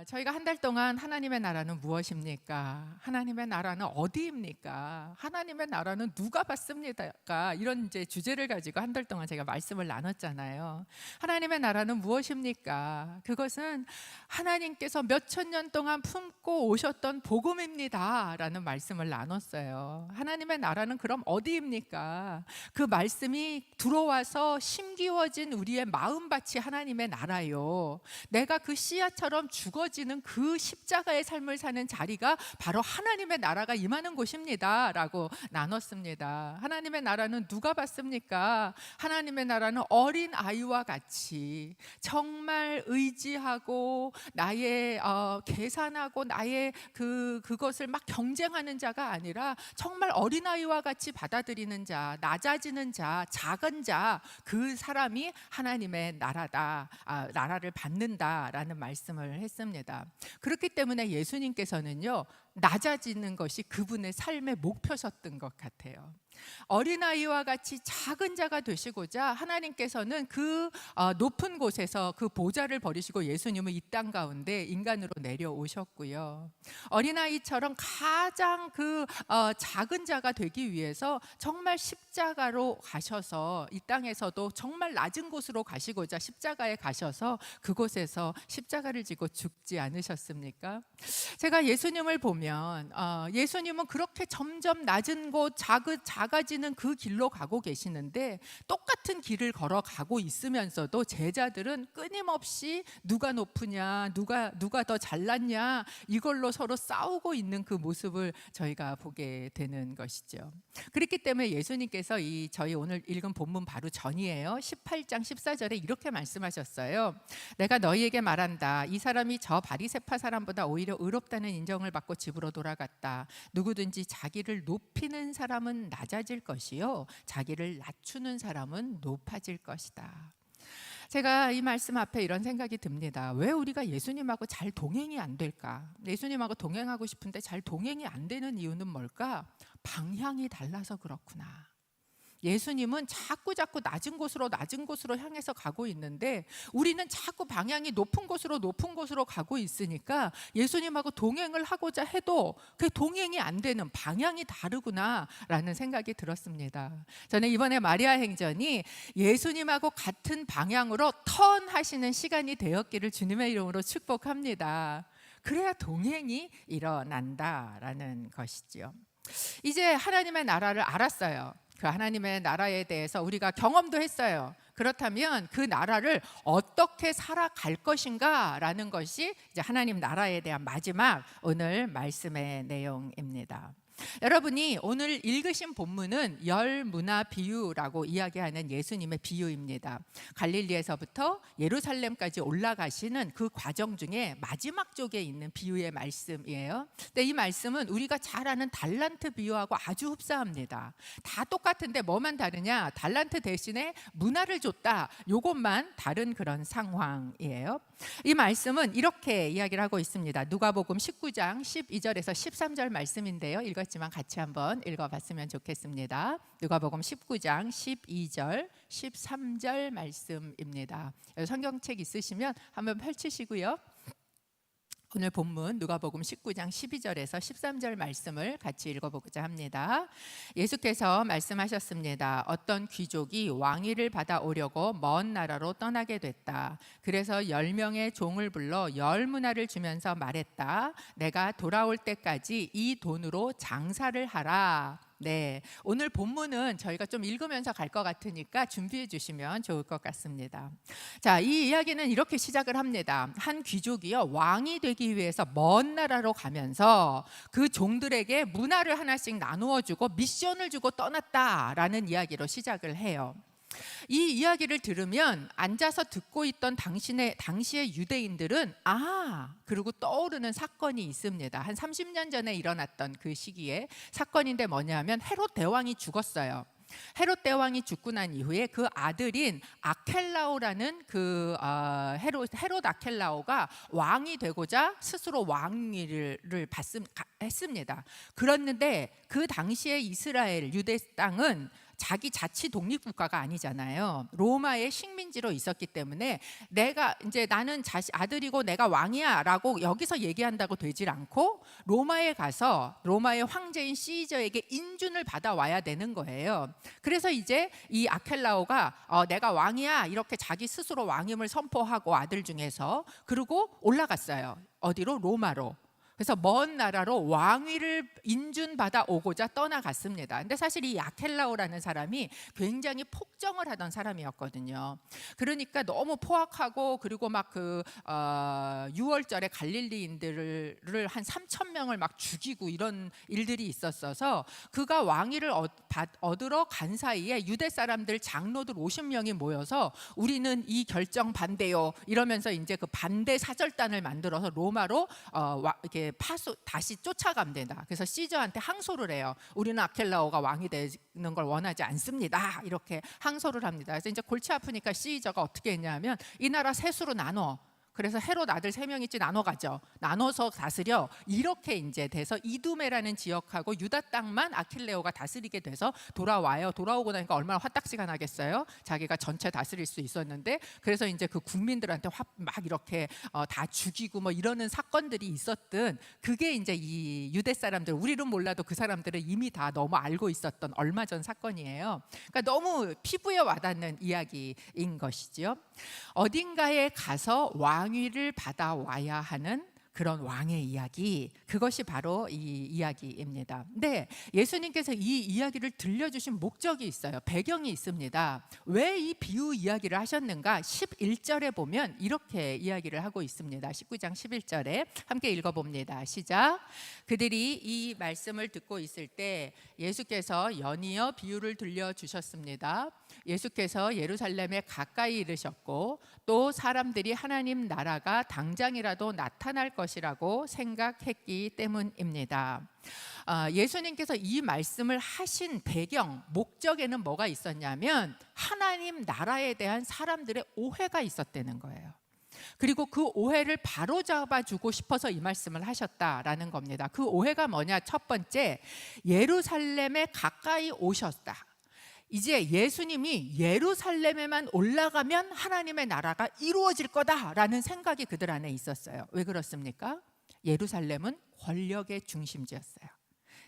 저희가 한 달 동안 하나님의 나라는 무엇입니까? 하나님의 나라는 어디입니까? 하나님의 나라는 누가 받습니까? 이런 이제 주제를 가지고 한 달 동안 제가 말씀을 나눴잖아요. 하나님의 나라는 무엇입니까? 그것은 하나님께서 몇천 년 동안 품고 오셨던 복음입니다. 라는 말씀을 나눴어요. 하나님의 나라는 그럼 어디입니까? 그 말씀이 들어와서 심기워진 우리의 마음밭이 하나님의 나라요. 내가 그 씨앗처럼 죽어지는 그 십자가의 삶을 사는 자리가 바로 하나님의 나라가 임하는 곳입니다 라고 나눴습니다. 하나님의 나라는 누가 받습니까? 하나님의 나라는 어린 아이와 같이 정말 의지하고 나의 계산하고 나의 그것을 막 경쟁하는 자가 아니라 정말 어린아이와 같이 받아들이는 자, 낮아지는 자, 작은 자, 그 사람이 하나님의 나라다, 나라를 받는다라는 말씀을 했습니다. 그렇기 때문에 예수님께서는요, 낮아지는 것이 그분의 삶의 목표셨던 것 같아요. 어린아이와 같이 작은 자가 되시고자 하나님께서는 그 높은 곳에서 그 보좌를 버리시고 예수님은 이 땅 가운데 인간으로 내려오셨고요. 어린아이처럼 가장 작은 자가 되기 위해서 정말 십자가로 가셔서 이 땅에서도 정말 낮은 곳으로 가시고자 십자가에 가셔서 그곳에서 십자가를 지고 죽지 않으셨습니까? 제가 예수님을 보면 예수님은 그렇게 점점 낮은 곳, 작아지는 그 길로 가고 계시는데 똑같은 길을 걸어가고 있으면서도 제자들은 끊임없이 누가 높으냐, 누가 더 잘났냐, 이걸로 서로 싸우고 있는 그 모습을 저희가 보게 되는 것이죠. 그렇기 때문에 예수님께서 저희 오늘 읽은 본문 바로 전이에요. 18장 14절에 이렇게 말씀하셨어요. 내가 너희에게 말한다. 이 사람이 저 바리새파 사람보다 오히려 의롭다는 인정을 받고 집으로 돌아갔다. 누구든지 자기를 높이는 사람은 낮아질 것이요, 자기를 낮추는 사람은 높아질 것이다. 제가 이 말씀 앞에 이런 생각이 듭니다. 왜 우리가 예수님하고 잘 동행이 안 될까? 예수님하고 동행하고 싶은데 잘 동행이 안 되는 이유는 뭘까? 방향이 달라서 그렇구나. 예수님은 자꾸 낮은 곳으로 향해서 가고 있는데 우리는 자꾸 방향이 높은 곳으로 가고 있으니까 예수님하고 동행을 하고자 해도 그 동행이 안 되는, 방향이 다르구나라는 생각이 들었습니다. 저는 이번에 마리아 행전이 예수님하고 같은 방향으로 턴하시는 시간이 되었기를 주님의 이름으로 축복합니다. 그래야 동행이 일어난다라는 것이지요. 이제 하나님의 나라를 알았어요. 그 하나님의 나라에 대해서 우리가 경험도 했어요. 그렇다면 그 나라를 어떻게 살아갈 것인가 라는 것이 이제 하나님 나라에 대한 마지막 오늘 말씀의 내용입니다. 여러분이 오늘 읽으신 본문은 열문화 비유라고 이야기하는 예수님의 비유입니다. 갈릴리에서부터 예루살렘까지 올라가시는 그 과정 중에 마지막 쪽에 있는 비유의 말씀이에요. 근데 이 말씀은 우리가 잘 아는 달란트 비유하고 아주 흡사합니다. 다 똑같은데 뭐만 다르냐? 달란트 대신에 문화를 줬다. 이것만 다른 그런 상황이에요. 이 말씀은 이렇게 이야기를 하고 있습니다. 누가복음 19장 12절에서 13절 말씀인데요. 읽었지만 같이 한번 읽어봤으면 좋겠습니다. 누가복음 19장 12절 13절 말씀입니다. 성경책 있으시면 한번 펼치시고요. 오늘 본문 누가복음 19장 12절에서 13절 말씀을 같이 읽어보고자 합니다. 예수께서 말씀하셨습니다. 어떤 귀족이 왕위를 받아오려고 먼 나라로 떠나게 됐다. 그래서 10명의 종을 불러 10문화를 주면서 말했다. 내가 돌아올 때까지 이 돈으로 장사를 하라. 네, 오늘 본문은 저희가 좀 읽으면서 갈 것 같으니까 준비해 주시면 좋을 것 같습니다. 자, 이 이야기는 이렇게 시작을 합니다. 한 귀족이요, 왕이 되기 위해서 먼 나라로 가면서 그 종들에게 문화를 하나씩 나누어 주고 미션을 주고 떠났다라는 이야기로 시작을 해요. 이 이야기를 들으면 앉아서 듣고 있던 당시의 유대인들은 그리고 떠오르는 사건이 있습니다. 한 30년 전에 일어났던 그 시기에 사건인데 뭐냐면 헤롯 대왕이 죽었어요. 헤롯 대왕이 죽고 난 이후에 그 아들인 아켈라오라는 헤롯 아켈라오가 왕이 되고자 스스로 왕위를 했습니다. 그랬는데 그 당시에 이스라엘 유대 땅은 자기 자치 독립국가가 아니잖아요. 로마의 식민지로 있었기 때문에 나는 아들이고 내가 왕이야라고 여기서 얘기한다고 되질 않고 로마에 가서 로마의 황제인 시저에게 인준을 받아와야 되는 거예요. 그래서 이제 이 아켈라오가 내가 왕이야 이렇게 자기 스스로 왕임을 선포하고 아들 중에서 그리고 올라갔어요. 어디로? 로마로. 그래서 먼 나라로 왕위를 인준받아 오고자 떠나갔습니다. 근데 사실 이 아켈라오라는 사람이 굉장히 폭정을 하던 사람이었거든요. 그러니까 너무 포악하고 그리고 막 유월절에 갈릴리인들을 한 3천 명을 막 죽이고 이런 일들이 있었어서 그가 왕위를 얻으러 간 사이에 유대 사람들 장로들 50명이 모여서 우리는 이 결정 반대요 이러면서 이제 그 반대 사절단을 만들어서 로마로 이렇게 다시 쫓아갑니다. 그래서 시저한테 항소를 해요. 우리는 아켈라오가 왕이 되는 걸 원하지 않습니다. 이렇게 항소를 합니다. 그래서 이제 골치 아프니까 시저가 어떻게 했냐면 이 나라 셋으로 나눠. 그래서 헤롯 아들 3명이지 나눠가죠. 나눠서 다스려. 이렇게 이제 돼서 이두메라는 지역하고 유다 땅만 아킬레오가 다스리게 돼서 돌아와요. 돌아오고 나니까 얼마나 화딱지가 나겠어요. 자기가 전체 다스릴 수 있었는데 그래서 이제 그 국민들한테 막 이렇게 다 죽이고 뭐 이러는 사건들이 있었던 그게 이제 이 유대 사람들 우리는 몰라도 그 사람들은 이미 다 너무 알고 있었던 얼마 전 사건이에요. 그러니까 너무 피부에 와닿는 이야기인 것이죠. 어딘가에 가서 왕위를 받아와야 하는 그런 왕의 이야기, 그것이 바로 이 이야기입니다. 근데 예수님께서 이 이야기를 들려주신 목적이 있어요. 배경이 있습니다. 왜 이 비유 이야기를 하셨는가? 11절에 보면 이렇게 이야기를 하고 있습니다. 19장 11절에 함께 읽어봅니다. 시작. 그들이 이 말씀을 듣고 있을 때 예수께서 연이어 비유를 들려주셨습니다. 예수께서 예루살렘에 가까이 이르셨고 또 사람들이 하나님 나라가 당장이라도 나타날 것이라고 생각했기 때문입니다. 예수님께서 이 말씀을 하신 배경, 목적에는 뭐가 있었냐면 하나님 나라에 대한 사람들의 오해가 있었다는 거예요. 그리고 그 오해를 바로잡아 주고 싶어서 이 말씀을 하셨다라는 겁니다. 그 오해가 뭐냐? 첫 번째, 예루살렘에 가까이 오셨다. 이제 예수님이 예루살렘에만 올라가면 하나님의 나라가 이루어질 거다라는 생각이 그들 안에 있었어요. 왜 그렇습니까? 예루살렘은 권력의 중심지였어요.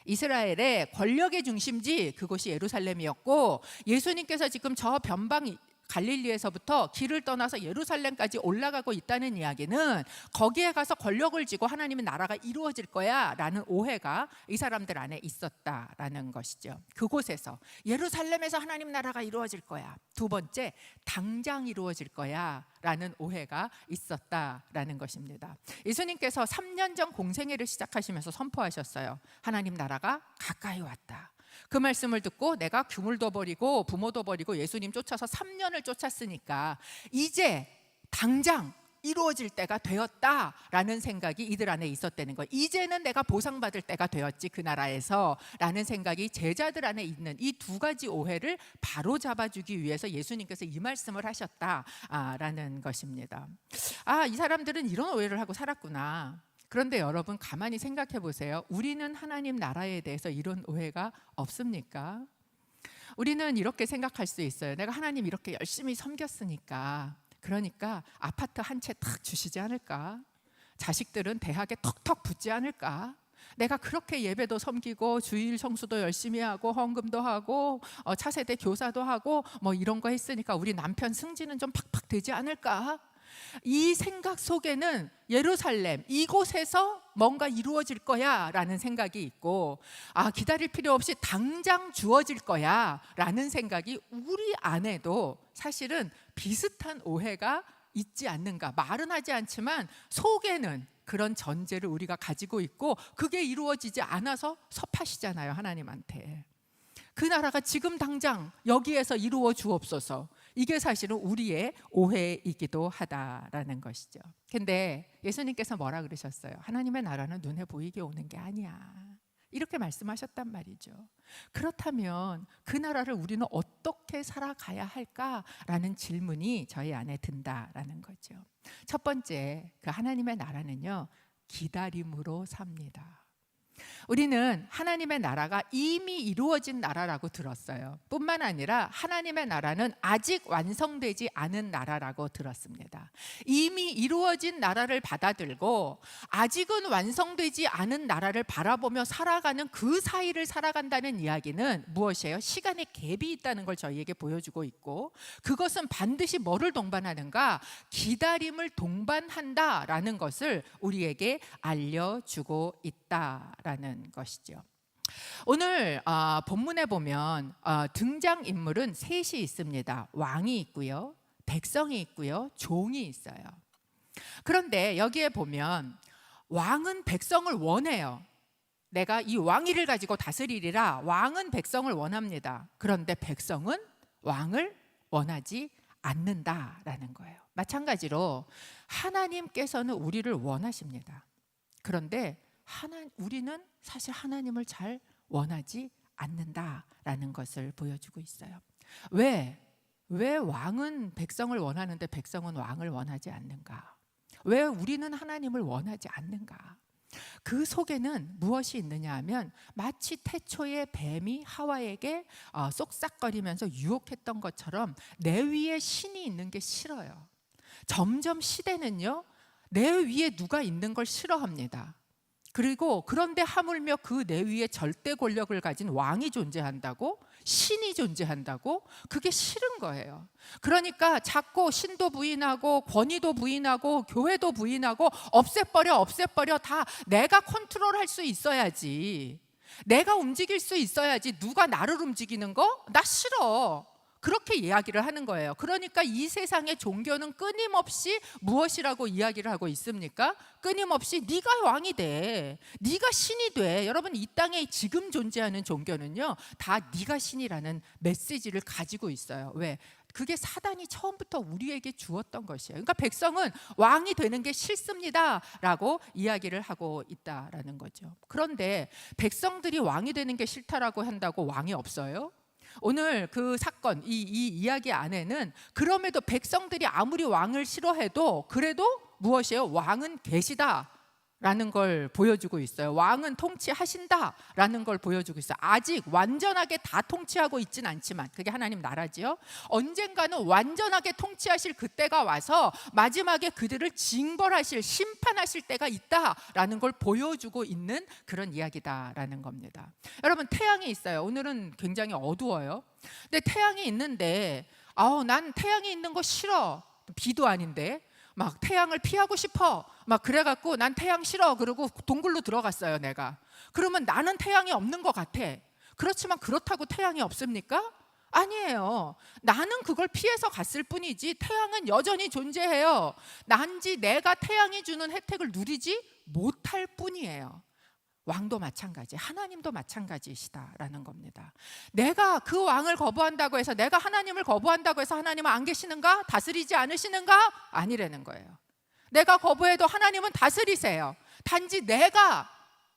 이스라엘의 권력의 중심지 그곳이 예루살렘이었고 예수님께서 지금 저 변방 갈릴리에서부터 길을 떠나서 예루살렘까지 올라가고 있다는 이야기는 거기에 가서 권력을 쥐고 하나님의 나라가 이루어질 거야 라는 오해가 이 사람들 안에 있었다라는 것이죠. 그곳에서 예루살렘에서 하나님 나라가 이루어질 거야. 두 번째, 당장 이루어질 거야 라는 오해가 있었다라는 것입니다. 예수님께서 3년 전 공생애를 시작하시면서 선포하셨어요. 하나님 나라가 가까이 왔다. 그 말씀을 듣고 내가 규물도 버리고 부모도 버리고 예수님 쫓아서 3년을 쫓았으니까 이제 당장 이루어질 때가 되었다라는 생각이 이들 안에 있었다는 거예요. 이제는 내가 보상받을 때가 되었지 그 나라에서 라는 생각이 제자들 안에 있는 이 두 가지 오해를 바로잡아주기 위해서 예수님께서 이 말씀을 하셨다라는 것입니다. 이 사람들은 이런 오해를 하고 살았구나. 그런데 여러분 가만히 생각해 보세요. 우리는 하나님 나라에 대해서 이런 오해가 없습니까? 우리는 이렇게 생각할 수 있어요. 내가 하나님 이렇게 열심히 섬겼으니까 그러니까 아파트 한 채 탁 주시지 않을까? 자식들은 대학에 턱턱 붙지 않을까? 내가 그렇게 예배도 섬기고 주일 성수도 열심히 하고 헌금도 하고 차세대 교사도 하고 뭐 이런 거 했으니까 우리 남편 승진은 좀 팍팍 되지 않을까? 이 생각 속에는 예루살렘 이곳에서 뭔가 이루어질 거야 라는 생각이 있고 기다릴 필요 없이 당장 주어질 거야 라는 생각이 우리 안에도 사실은 비슷한 오해가 있지 않는가. 말은 하지 않지만 속에는 그런 전제를 우리가 가지고 있고 그게 이루어지지 않아서 섭하시잖아요. 하나님한테 그 나라가 지금 당장 여기에서 이루어 주옵소서. 이게 사실은 우리의 오해이기도 하다라는 것이죠. 근데 예수님께서 뭐라 그러셨어요? 하나님의 나라는 눈에 보이게 오는 게 아니야. 이렇게 말씀하셨단 말이죠. 그렇다면 그 나라를 우리는 어떻게 살아가야 할까라는 질문이 저희 안에 든다라는 거죠. 첫 번째, 그 하나님의 나라는요, 기다림으로 삽니다. 우리는 하나님의 나라가 이미 이루어진 나라라고 들었어요. 뿐만 아니라 하나님의 나라는 아직 완성되지 않은 나라라고 들었습니다. 이미 이루어진 나라를 받아들고 아직은 완성되지 않은 나라를 바라보며 살아가는 그 사이를 살아간다는 이야기는 무엇이에요? 시간의 갭이 있다는 걸 저희에게 보여주고 있고, 그것은 반드시 뭐를 동반하는가? 기다림을 동반한다라는 것을 우리에게 알려주고 있다라는 것이죠. 오늘 본문에 보면 등장인물은 셋이 있습니다. 왕이 있고요, 백성이 있고요, 종이 있어요. 그런데 여기에 보면 왕은 백성을 원해요. 내가 이 왕위를 가지고 다스리리라. 왕은 백성을 원합니다. 그런데 백성은 왕을 원하지 않는다라는 거예요. 마찬가지로 하나님께서는 우리를 원하십니다. 그런데 우리는 사실 하나님을 잘 원하지 않는다라는 것을 보여주고 있어요. 왜 왕은 백성을 원하는데 백성은 왕을 원하지 않는가? 왜 우리는 하나님을 원하지 않는가? 그 속에는 무엇이 있느냐 하면, 마치 태초에 뱀이 하와에게 쏙싹거리면서 유혹했던 것처럼 내 위에 신이 있는 게 싫어요. 점점 시대는요, 내 위에 누가 있는 걸 싫어합니다. 그리고 그런데 하물며 그 내 위에 절대 권력을 가진 왕이 존재한다고, 신이 존재한다고, 그게 싫은 거예요. 그러니까 자꾸 신도 부인하고 권위도 부인하고 교회도 부인하고 없애버려 다 내가 컨트롤할 수 있어야지, 내가 움직일 수 있어야지. 누가 나를 움직이는 거? 나 싫어. 그렇게 이야기를 하는 거예요. 그러니까 이 세상의 종교는 끊임없이 무엇이라고 이야기를 하고 있습니까? 끊임없이 네가 왕이 돼, 네가 신이 돼. 여러분, 이 땅에 지금 존재하는 종교는요, 다 네가 신이라는 메시지를 가지고 있어요. 왜? 그게 사단이 처음부터 우리에게 주었던 것이에요. 그러니까 백성은 왕이 되는 게 싫습니다라고 이야기를 하고 있다라는 거죠. 그런데 백성들이 왕이 되는 게 싫다라고 한다고 왕이 없어요? 오늘 그 사건, 이 이야기 안에는 그럼에도 백성들이 아무리 왕을 싫어해도 그래도 무엇이에요? 왕은 계시다라는 걸 보여주고 있어요. 왕은 통치하신다라는 걸 보여주고 있어요. 아직 완전하게 다 통치하고 있진 않지만, 그게 하나님 나라지요. 언젠가는 완전하게 통치하실 그때가 와서 마지막에 그들을 징벌하실, 심판하실 때가 있다라는 걸 보여주고 있는 그런 이야기다라는 겁니다. 여러분, 태양이 있어요. 오늘은 굉장히 어두워요. 근데 태양이 있는데 난 태양이 있는 거 싫어. 비도 아닌데 막 태양을 피하고 싶어, 막 그래갖고 난 태양 싫어 그러고 동굴로 들어갔어요 내가. 그러면 나는 태양이 없는 것 같아. 그렇지만 그렇다고 태양이 없습니까? 아니에요. 나는 그걸 피해서 갔을 뿐이지 태양은 여전히 존재해요. 단지 내가 태양이 주는 혜택을 누리지 못할 뿐이에요. 왕도 마찬가지, 하나님도 마찬가지시다라는 겁니다. 내가 그 왕을 거부한다고 해서, 내가 하나님을 거부한다고 해서 하나님은 안 계시는가? 다스리지 않으시는가? 아니라는 거예요. 내가 거부해도 하나님은 다스리세요. 단지 내가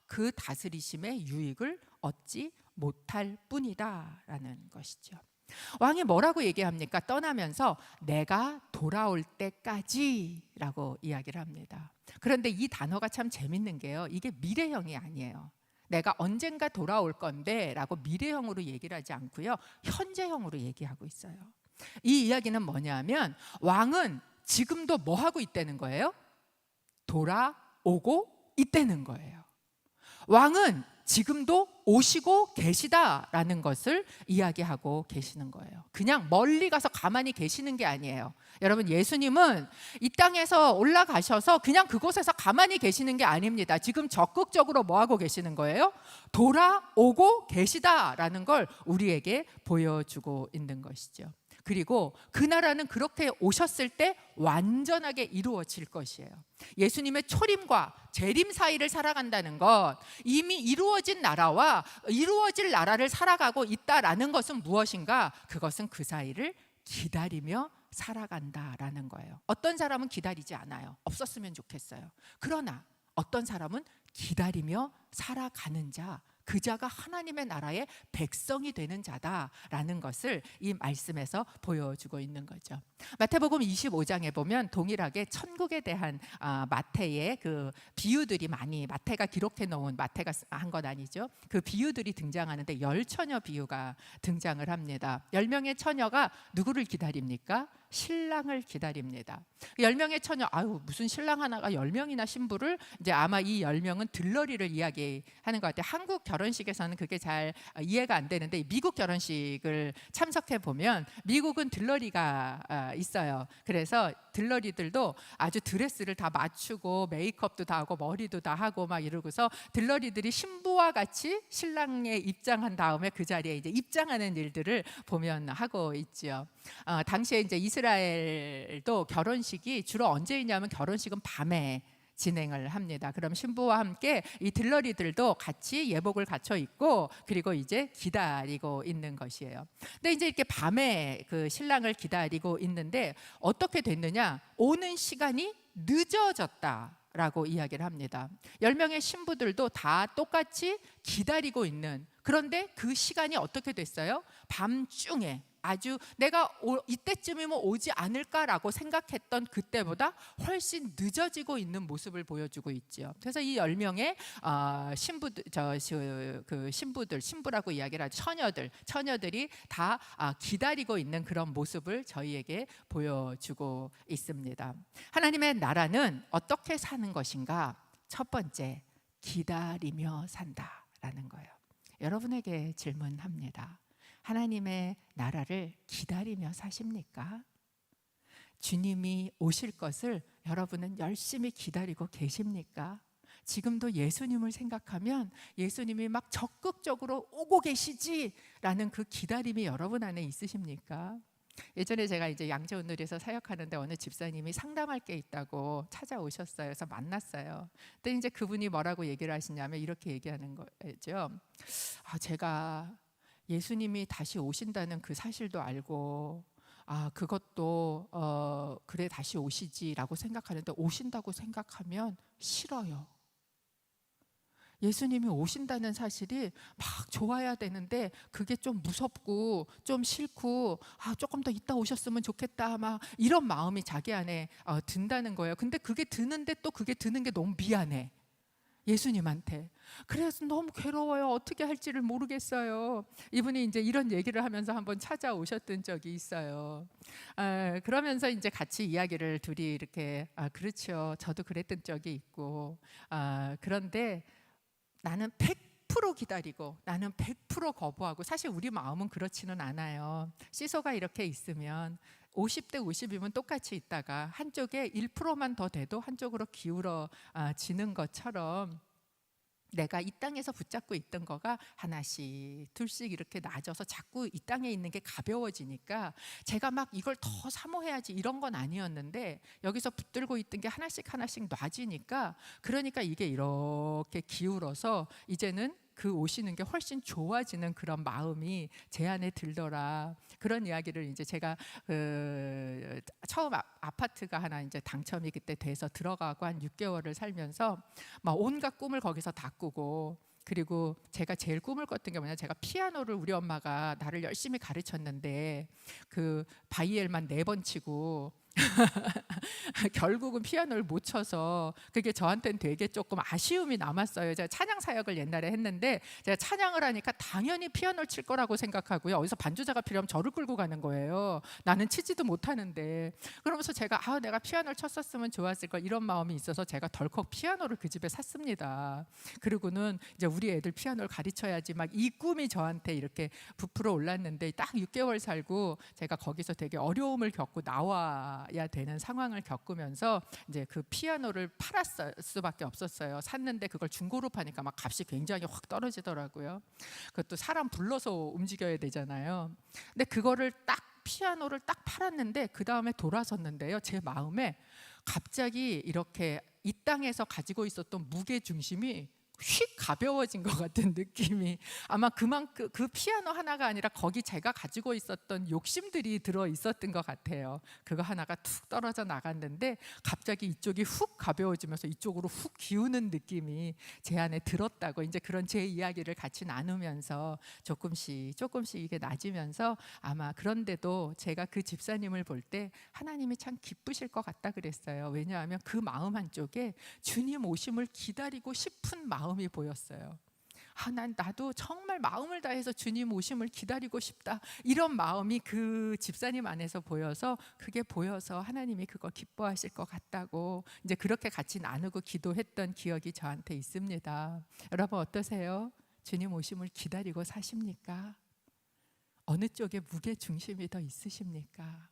그 다스리심의 유익을 얻지 못할 뿐이다라는 것이죠. 왕이 뭐라고 얘기합니까? 떠나면서 내가 돌아올 때까지라고 이야기를 합니다. 그런데 이 단어가 참 재밌는 게요, 이게 미래형이 아니에요. 내가 언젠가 돌아올 건데 라고 미래형으로 얘기를 하지 않고요, 현재형으로 얘기하고 있어요. 이 이야기는 뭐냐면, 왕은 지금도 뭐 하고 있다는 거예요? 돌아오고 있다는 거예요. 왕은 지금도 오시고 계시다라는 것을 이야기하고 계시는 거예요. 그냥 멀리 가서 가만히 계시는 게 아니에요. 여러분, 예수님은 이 땅에서 올라가셔서 그냥 그곳에서 가만히 계시는 게 아닙니다. 지금 적극적으로 뭐 하고 계시는 거예요? 돌아오고 계시다라는 걸 우리에게 보여주고 있는 것이죠. 그리고 그 나라는 그렇게 오셨을 때 완전하게 이루어질 것이에요. 예수님의 초림과 재림 사이를 살아간다는 것, 이미 이루어진 나라와 이루어질 나라를 살아가고 있다라는 것은 무엇인가? 그것은 그 사이를 기다리며 살아간다라는 거예요. 어떤 사람은 기다리지 않아요. 없었으면 좋겠어요. 그러나 어떤 사람은 기다리며 살아가는 자, 그 자가 하나님의 나라의 백성이 되는 자다라는 것을 이 말씀에서 보여주고 있는 거죠. 마태복음 25장에 보면 동일하게 천국에 대한 마태의 그 비유들이 많이, 마태가 기록해 놓은, 마태가 한 건 아니죠. 그 비유들이 등장하는데 열 처녀 비유가 등장을 합니다. 10명의 처녀가 누구를 기다립니까? 신랑을 기다립니다. 10명의 처녀, 아유 무슨 신랑 하나가 10명이나 신부를, 이제 아마 이 10명은 들러리를 이야기하는 것 같아요. 한국 결혼식에서는 그게 잘 이해가 안 되는데 미국 결혼식을 참석해 보면 미국은 들러리가 있어요. 그래서 들러리들도 아주 드레스를 다 맞추고 메이크업도 다 하고 머리도 다 하고 막 이러고서 들러리들이 신부와 같이 신랑에 입장한 다음에 그 자리에 이제 입장하는 일들을 보면 하고 있죠. 당시에 이제 이스라엘도 결혼식이 주로 언제 있냐면 결혼식은 밤에 진행을 합니다. 그럼 신부와 함께 이 들러리들도 같이 예복을 갖춰 입고 그리고 이제 기다리고 있는 것이에요. 근데 이제 이렇게 밤에 그 신랑을 기다리고 있는데 어떻게 됐느냐? 오는 시간이 늦어졌다라고 이야기를 합니다. 10명의 신부들도 다 똑같이 기다리고 있는, 그런데 그 시간이 어떻게 됐어요? 밤중에 아주 내가 이때쯤이면 오지 않을까라고 생각했던 그때보다 훨씬 늦어지고 있는 모습을 보여주고 있죠. 그래서 이 10명의 신부들, 그 신부들, 신부라고 이야기를 하죠. 처녀들이 다 기다리고 있는 그런 모습을 저희에게 보여주고 있습니다. 하나님의 나라는 어떻게 사는 것인가? 첫 번째, 기다리며 산다라는 거예요. 여러분에게 질문합니다. 하나님의 나라를 기다리며 사십니까? 주님이 오실 것을 여러분은 열심히 기다리고 계십니까? 지금도 예수님을 생각하면 예수님이 막 적극적으로 오고 계시지라는 그 기다림이 여러분 안에 있으십니까? 예전에 제가 이제 양재온누리에서 사역하는데 어느 집사님이 상담할 게 있다고 찾아오셨어요. 그래서 만났어요. 근데 이제 그분이 뭐라고 얘기를 하시냐면 이렇게 얘기하는 거죠. 제가 예수님이 다시 오신다는 그 사실도 알고 그것도 그래 다시 오시지라고 생각하는데 오신다고 생각하면 싫어요. 예수님이 오신다는 사실이 막 좋아야 되는데 그게 좀 무섭고 좀 싫고 조금 더 이따 오셨으면 좋겠다 막 이런 마음이 자기 안에 든다는 거예요. 근데 그게 드는데 또 그게 드는 게 너무 미안해. 예수님한테. 그래서 너무 괴로워요. 어떻게 할지를 모르겠어요. 이분이 이제 이런 얘기를 하면서 한번 찾아오셨던 적이 있어요. 그러면서 이제 같이 이야기를 둘이 이렇게 그렇죠. 저도 그랬던 적이 있고 그런데 나는 100% 기다리고 나는 100% 거부하고, 사실 우리 마음은 그렇지는 않아요. 시소가 이렇게 있으면 50대 50이면 똑같이 있다가 한쪽에 1%만 더 돼도 한쪽으로 기울어지는 것처럼 내가 이 땅에서 붙잡고 있던 거가 하나씩 둘씩 이렇게 낮아서 자꾸 이 땅에 있는 게 가벼워지니까 제가 막 이걸 더 사모해야지 이런 건 아니었는데 여기서 붙들고 있던 게 하나씩 놔지니까, 그러니까 이게 이렇게 기울어서 이제는 그 오시는 게 훨씬 좋아지는 그런 마음이 제 안에 들더라. 그런 이야기를 이제 제가 처음 아파트가 하나 이제 당첨이 그때 돼서 들어가고 한 6개월을 살면서 막 온갖 꿈을 거기서 다 꾸고, 그리고 제가 제일 꿈을 꿨던 게 뭐냐, 제가 피아노를 우리 엄마가 나를 열심히 가르쳤는데 그 바이엘만 4번 치고 결국은 피아노를 못 쳐서 그게 저한테는 되게 조금 아쉬움이 남았어요. 제가 찬양 사역을 옛날에 했는데 제가 찬양을 하니까 당연히 피아노를 칠 거라고 생각하고요. 어디서 반주자가 필요하면 저를 끌고 가는 거예요. 나는 치지도 못하는데. 그러면서 제가 내가 피아노를 쳤었으면 좋았을 걸, 이런 마음이 있어서 제가 덜컥 피아노를 그 집에 샀습니다. 그리고는 이제 우리 애들 피아노를 가르쳐야지 막 이 꿈이 저한테 이렇게 부풀어 올랐는데 딱 6개월 살고 제가 거기서 되게 어려움을 겪고 나와야 되는 상황을 겪으면서 이제 그 피아노를 팔았을 수밖에 없었어요. 샀는데 그걸 중고로 파니까 막 값이 굉장히 확 떨어지더라고요. 그것도 사람 불러서 움직여야 되잖아요. 근데 그거를 피아노를 딱 팔았는데 그 다음에 돌아섰는데요, 제 마음에 갑자기 이렇게 이 땅에서 가지고 있었던 무게 중심이 휙 가벼워진 것 같은 느낌이, 아마 그만큼 그 피아노 하나가 아니라 거기 제가 가지고 있었던 욕심들이 들어 있었던 것 같아요. 그거 하나가 툭 떨어져 나갔는데 갑자기 이쪽이 훅 가벼워지면서 이쪽으로 훅 기우는 느낌이 제 안에 들었다고, 이제 그런 제 이야기를 같이 나누면서 조금씩 이게 낮으면서, 아마 그런데도 제가 그 집사님을 볼 때 하나님이 참 기쁘실 것 같다 그랬어요. 왜냐하면 그 마음 한쪽에 주님 오심을 기다리고 싶은 마음이 보였어요. 나도 정말 마음을 다해서 주님 오심을 기다리고 싶다, 이런 마음이 그 집사님 안에서 보여서, 그게 보여서 하나님이 그거 기뻐하실 것 같다고 이제 그렇게 같이 나누고 기도했던 기억이 저한테 있습니다. 여러분 어떠세요? 주님 오심을 기다리고 사십니까? 어느 쪽에 무게 중심이 더 있으십니까?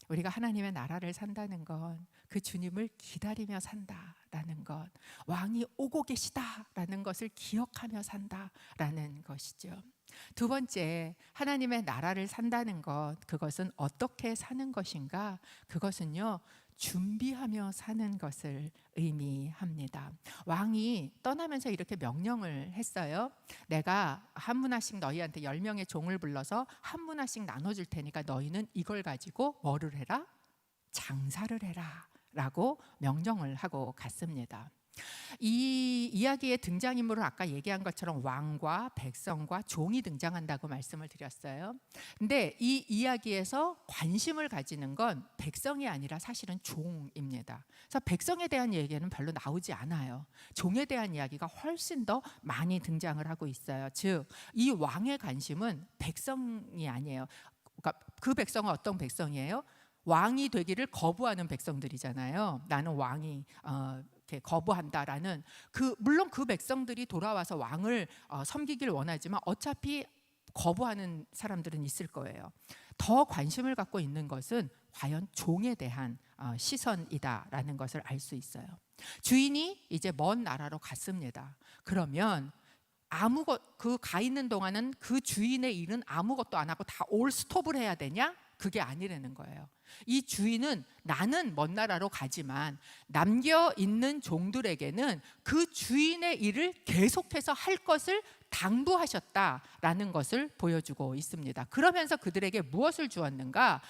우리가 하나님의 나라를 산다는 건 그 주님을 기다리며 산다라는 것, 왕이 오고 계시다라는 것을 기억하며 산다라는 것이죠. 두 번째, 하나님의 나라를 산다는 것, 그것은 어떻게 사는 것인가? 그것은요, 준비하며 사는 것을 의미합니다. 왕이 떠나면서 이렇게 명령을 했어요. 내가 한 문화씩 너희한테 10명의 종을 불러서 한 문화씩 나눠줄 테니까 너희는 이걸 가지고 뭐를 해라? 장사를 해라 라고 명령을 하고 갔습니다. 이 이야기의 등장인물은 아까 얘기한 것처럼 왕과 백성과 종이 등장한다고 말씀을 드렸어요. 근데 이 이야기에서 관심을 가지는 건 백성이 아니라 사실은 종입니다. 그래서 백성에 대한 얘기는 별로 나오지 않아요. 종에 대한 이야기가 훨씬 더 많이 등장을 하고 있어요. 즉, 이 왕의 관심은 백성이 아니에요. 그러니까 그 백성은 어떤 백성이에요? 왕이 되기를 거부하는 백성들이잖아요. 나는 왕이 이렇게 거부한다라는, 물론 그 백성들이 돌아와서 왕을 섬기길 원하지만 어차피 거부하는 사람들은 있을 거예요. 더 관심을 갖고 있는 것은 과연 종에 대한 시선이다라는 것을 알 수 있어요. 주인이 이제 먼 나라로 갔습니다. 그러면 그 가 있는 동안은 그 주인의 일은 아무것도 안 하고 다 올 스톱을 해야 되냐? 그게 아니라는 거예요. 이 주인은 나는 먼 나라로 가지만 남겨 있는 종들에게는 그 주인의 일을 계속해서 할 것을 당부하셨다라는 것을 보여주고 있습니다. 그러면서 그들에게 무엇을 주었는가?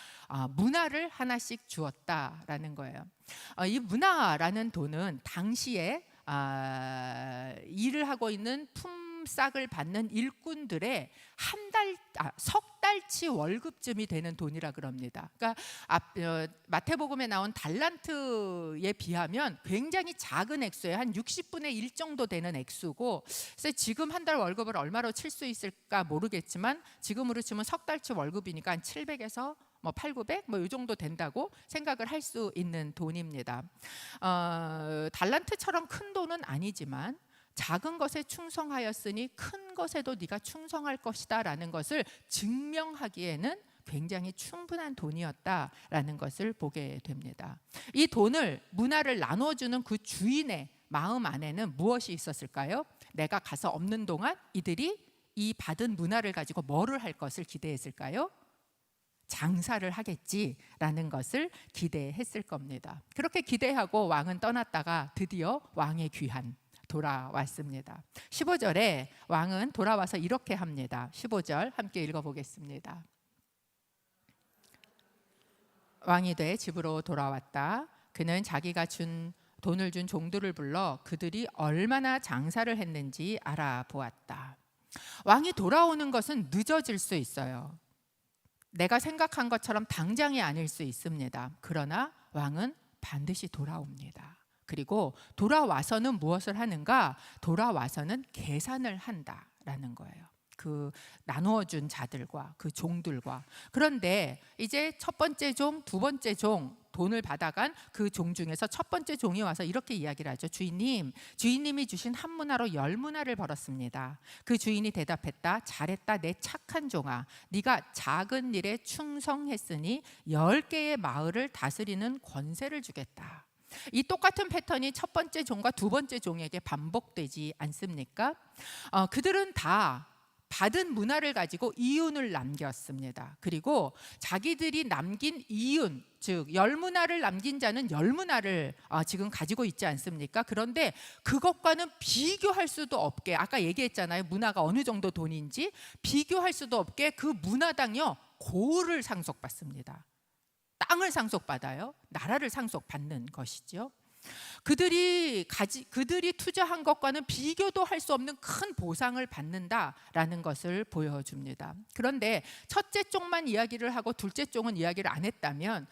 문화를 하나씩 주었다라는 거예요. 이 문화라는 돈은 당시에 일을 하고 있는 품삯을 받는 일꾼들의 석 달치 월급쯤이 되는 돈이라 그럽니다. 그러니까 마태복음에 나온 달란트에 비하면 굉장히 작은 액수예요. 한 60분의 1 정도 되는 액수고, 그래서 지금 한 달 월급을 얼마로 칠 수 있을까 모르겠지만 지금으로 치면 석 달치 월급이니까 한 700에서 8, 900 이 정도 된다고 생각을 할 수 있는 돈입니다. 달란트처럼 큰 돈은 아니지만 작은 것에 충성하였으니 큰 것에도 네가 충성할 것이다 라는 것을 증명하기에는 굉장히 충분한 돈이었다라는 것을 보게 됩니다. 이 돈을, 문화를 나눠주는 그 주인의 마음 안에는 무엇이 있었을까요? 내가 가서 없는 동안 이들이 이 받은 문화를 가지고 뭐를 할 것을 기대했을까요? 장사를 하겠지라는 것을 기대했을 겁니다. 그렇게 기대하고 왕은 떠났다가 드디어 왕의 귀환 돌아왔습니다. 15절에 왕은 돌아와서 이렇게 합니다. 15절 함께 읽어보겠습니다. 왕이 돼 집으로 돌아왔다. 그는 자기가 돈을 준 종들을 불러 그들이 얼마나 장사를 했는지 알아보았다. 왕이 돌아오는 것은 늦어질 수 있어요. 내가 생각한 것처럼 당장이 아닐 수 있습니다. 그러나 왕은 반드시 돌아옵니다. 그리고 돌아와서는 무엇을 하는가? 돌아와서는 계산을 한다라는 거예요. 그 나누어준 자들과 그 종들과. 그런데 이제 첫 번째 종, 두 번째 종, 돈을 받아간 그 종 중에서 첫 번째 종이 와서 이렇게 이야기를 하죠. 주인님이 주신 한 문화로 10문화를 벌었습니다. 그 주인이 대답했다. 잘했다 내 착한 종아. 네가 작은 일에 충성했으니 10개의 마을을 다스리는 권세를 주겠다. 이 똑같은 패턴이 첫 번째 종과 두 번째 종에게 반복되지 않습니까? 그들은 다 받은 문화를 가지고 이윤을 남겼습니다. 그리고 자기들이 남긴 이윤, 즉 열문화를 남긴 자는 열문화를 지금 가지고 있지 않습니까? 그런데 그것과는 비교할 수도 없게, 아까 얘기했잖아요. 문화가 어느 정도 돈인지 비교할 수도 없게 그 문화당요 고을을 상속받습니다. 땅을 상속받아요. 나라를 상속받는 것이죠. 그들이 투자한 것과는 비교도 할 수 없는 큰 보상을 받는다라는 것을 보여줍니다. 그런데 첫째 쪽만 이야기를 하고 둘째 쪽은 이야기를 안 했다면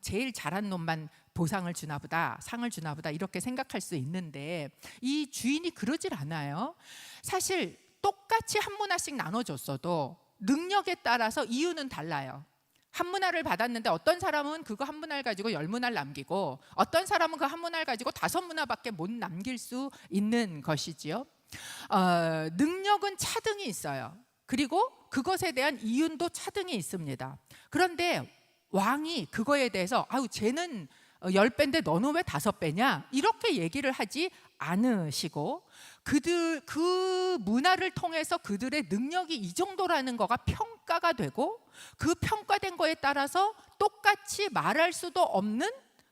제일 잘한 놈만 보상을 주나 보다, 상을 주나 보다 이렇게 생각할 수 있는데 이 주인이 그러질 않아요. 사실 똑같이 한 문화씩 나눠줬어도 능력에 따라서 이유는 달라요. 한 문화를 받았는데 어떤 사람은 그거 한 문화를 가지고 10문화를 남기고 어떤 사람은 그 한 문화를 가지고 5문화밖에 못 남길 수 있는 것이지요. 능력은 차등이 있어요. 그리고 그것에 대한 이윤도 차등이 있습니다. 그런데 왕이 그거에 대해서 쟤는 10배인데 너는 왜 5배냐 이렇게 얘기를 하지 않으시고 그 문화를 통해서 그들의 능력이 이 정도라는 거가 평가가 되고 그 평가된 거에 따라서 똑같이 말할 수도 없는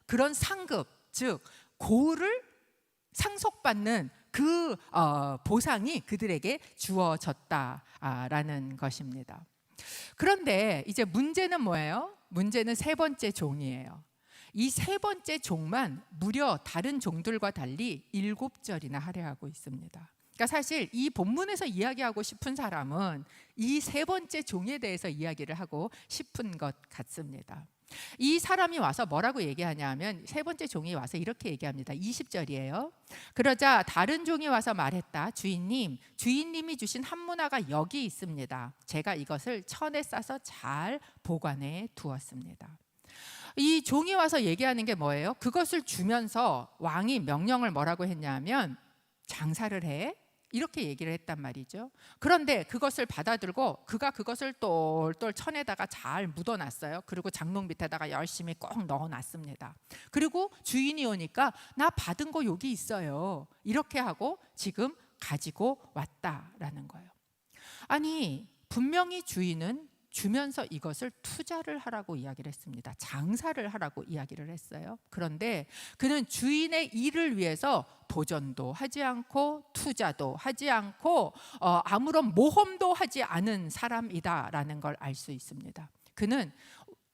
그런 상급, 즉 고을을 상속받는 그 보상이 그들에게 주어졌다라는 것입니다. 그런데 이제 문제는 뭐예요? 문제는 세 번째 종이에요. 이 세 번째 종만 무려 다른 종들과 달리 7절이나 할애하고 있습니다. 그러니까 사실 이 본문에서 이야기하고 싶은 사람은 이 세 번째 종에 대해서 이야기를 하고 싶은 것 같습니다. 이 사람이 와서 뭐라고 얘기하냐면 세 번째 종이 와서 이렇게 얘기합니다. 20절이에요. 그러자 다른 종이 와서 말했다. 주인님이 주신 한 문화가 여기 있습니다. 제가 이것을 천에 싸서 잘 보관해 두었습니다. 이 종이 와서 얘기하는 게 뭐예요? 그것을 주면서 왕이 명령을 뭐라고 했냐면 장사를 해 이렇게 얘기를 했단 말이죠. 그런데 그것을 받아들고 그가 그것을 똘똘 천에다가 잘 묻어놨어요. 그리고 장롱 밑에다가 열심히 꼭 넣어놨습니다. 그리고 주인이 오니까 나 받은 거 여기 있어요 이렇게 하고 지금 가지고 왔다라는 거예요. 아니 분명히 주인은 주면서 이것을 투자를 하라고 이야기를 했습니다. 장사를 하라고 이야기를 했어요. 그런데 그는 주인의 일을 위해서 도전도 하지 않고 투자도 하지 않고 아무런 모험도 하지 않은 사람이다라는 걸 알 수 있습니다. 그는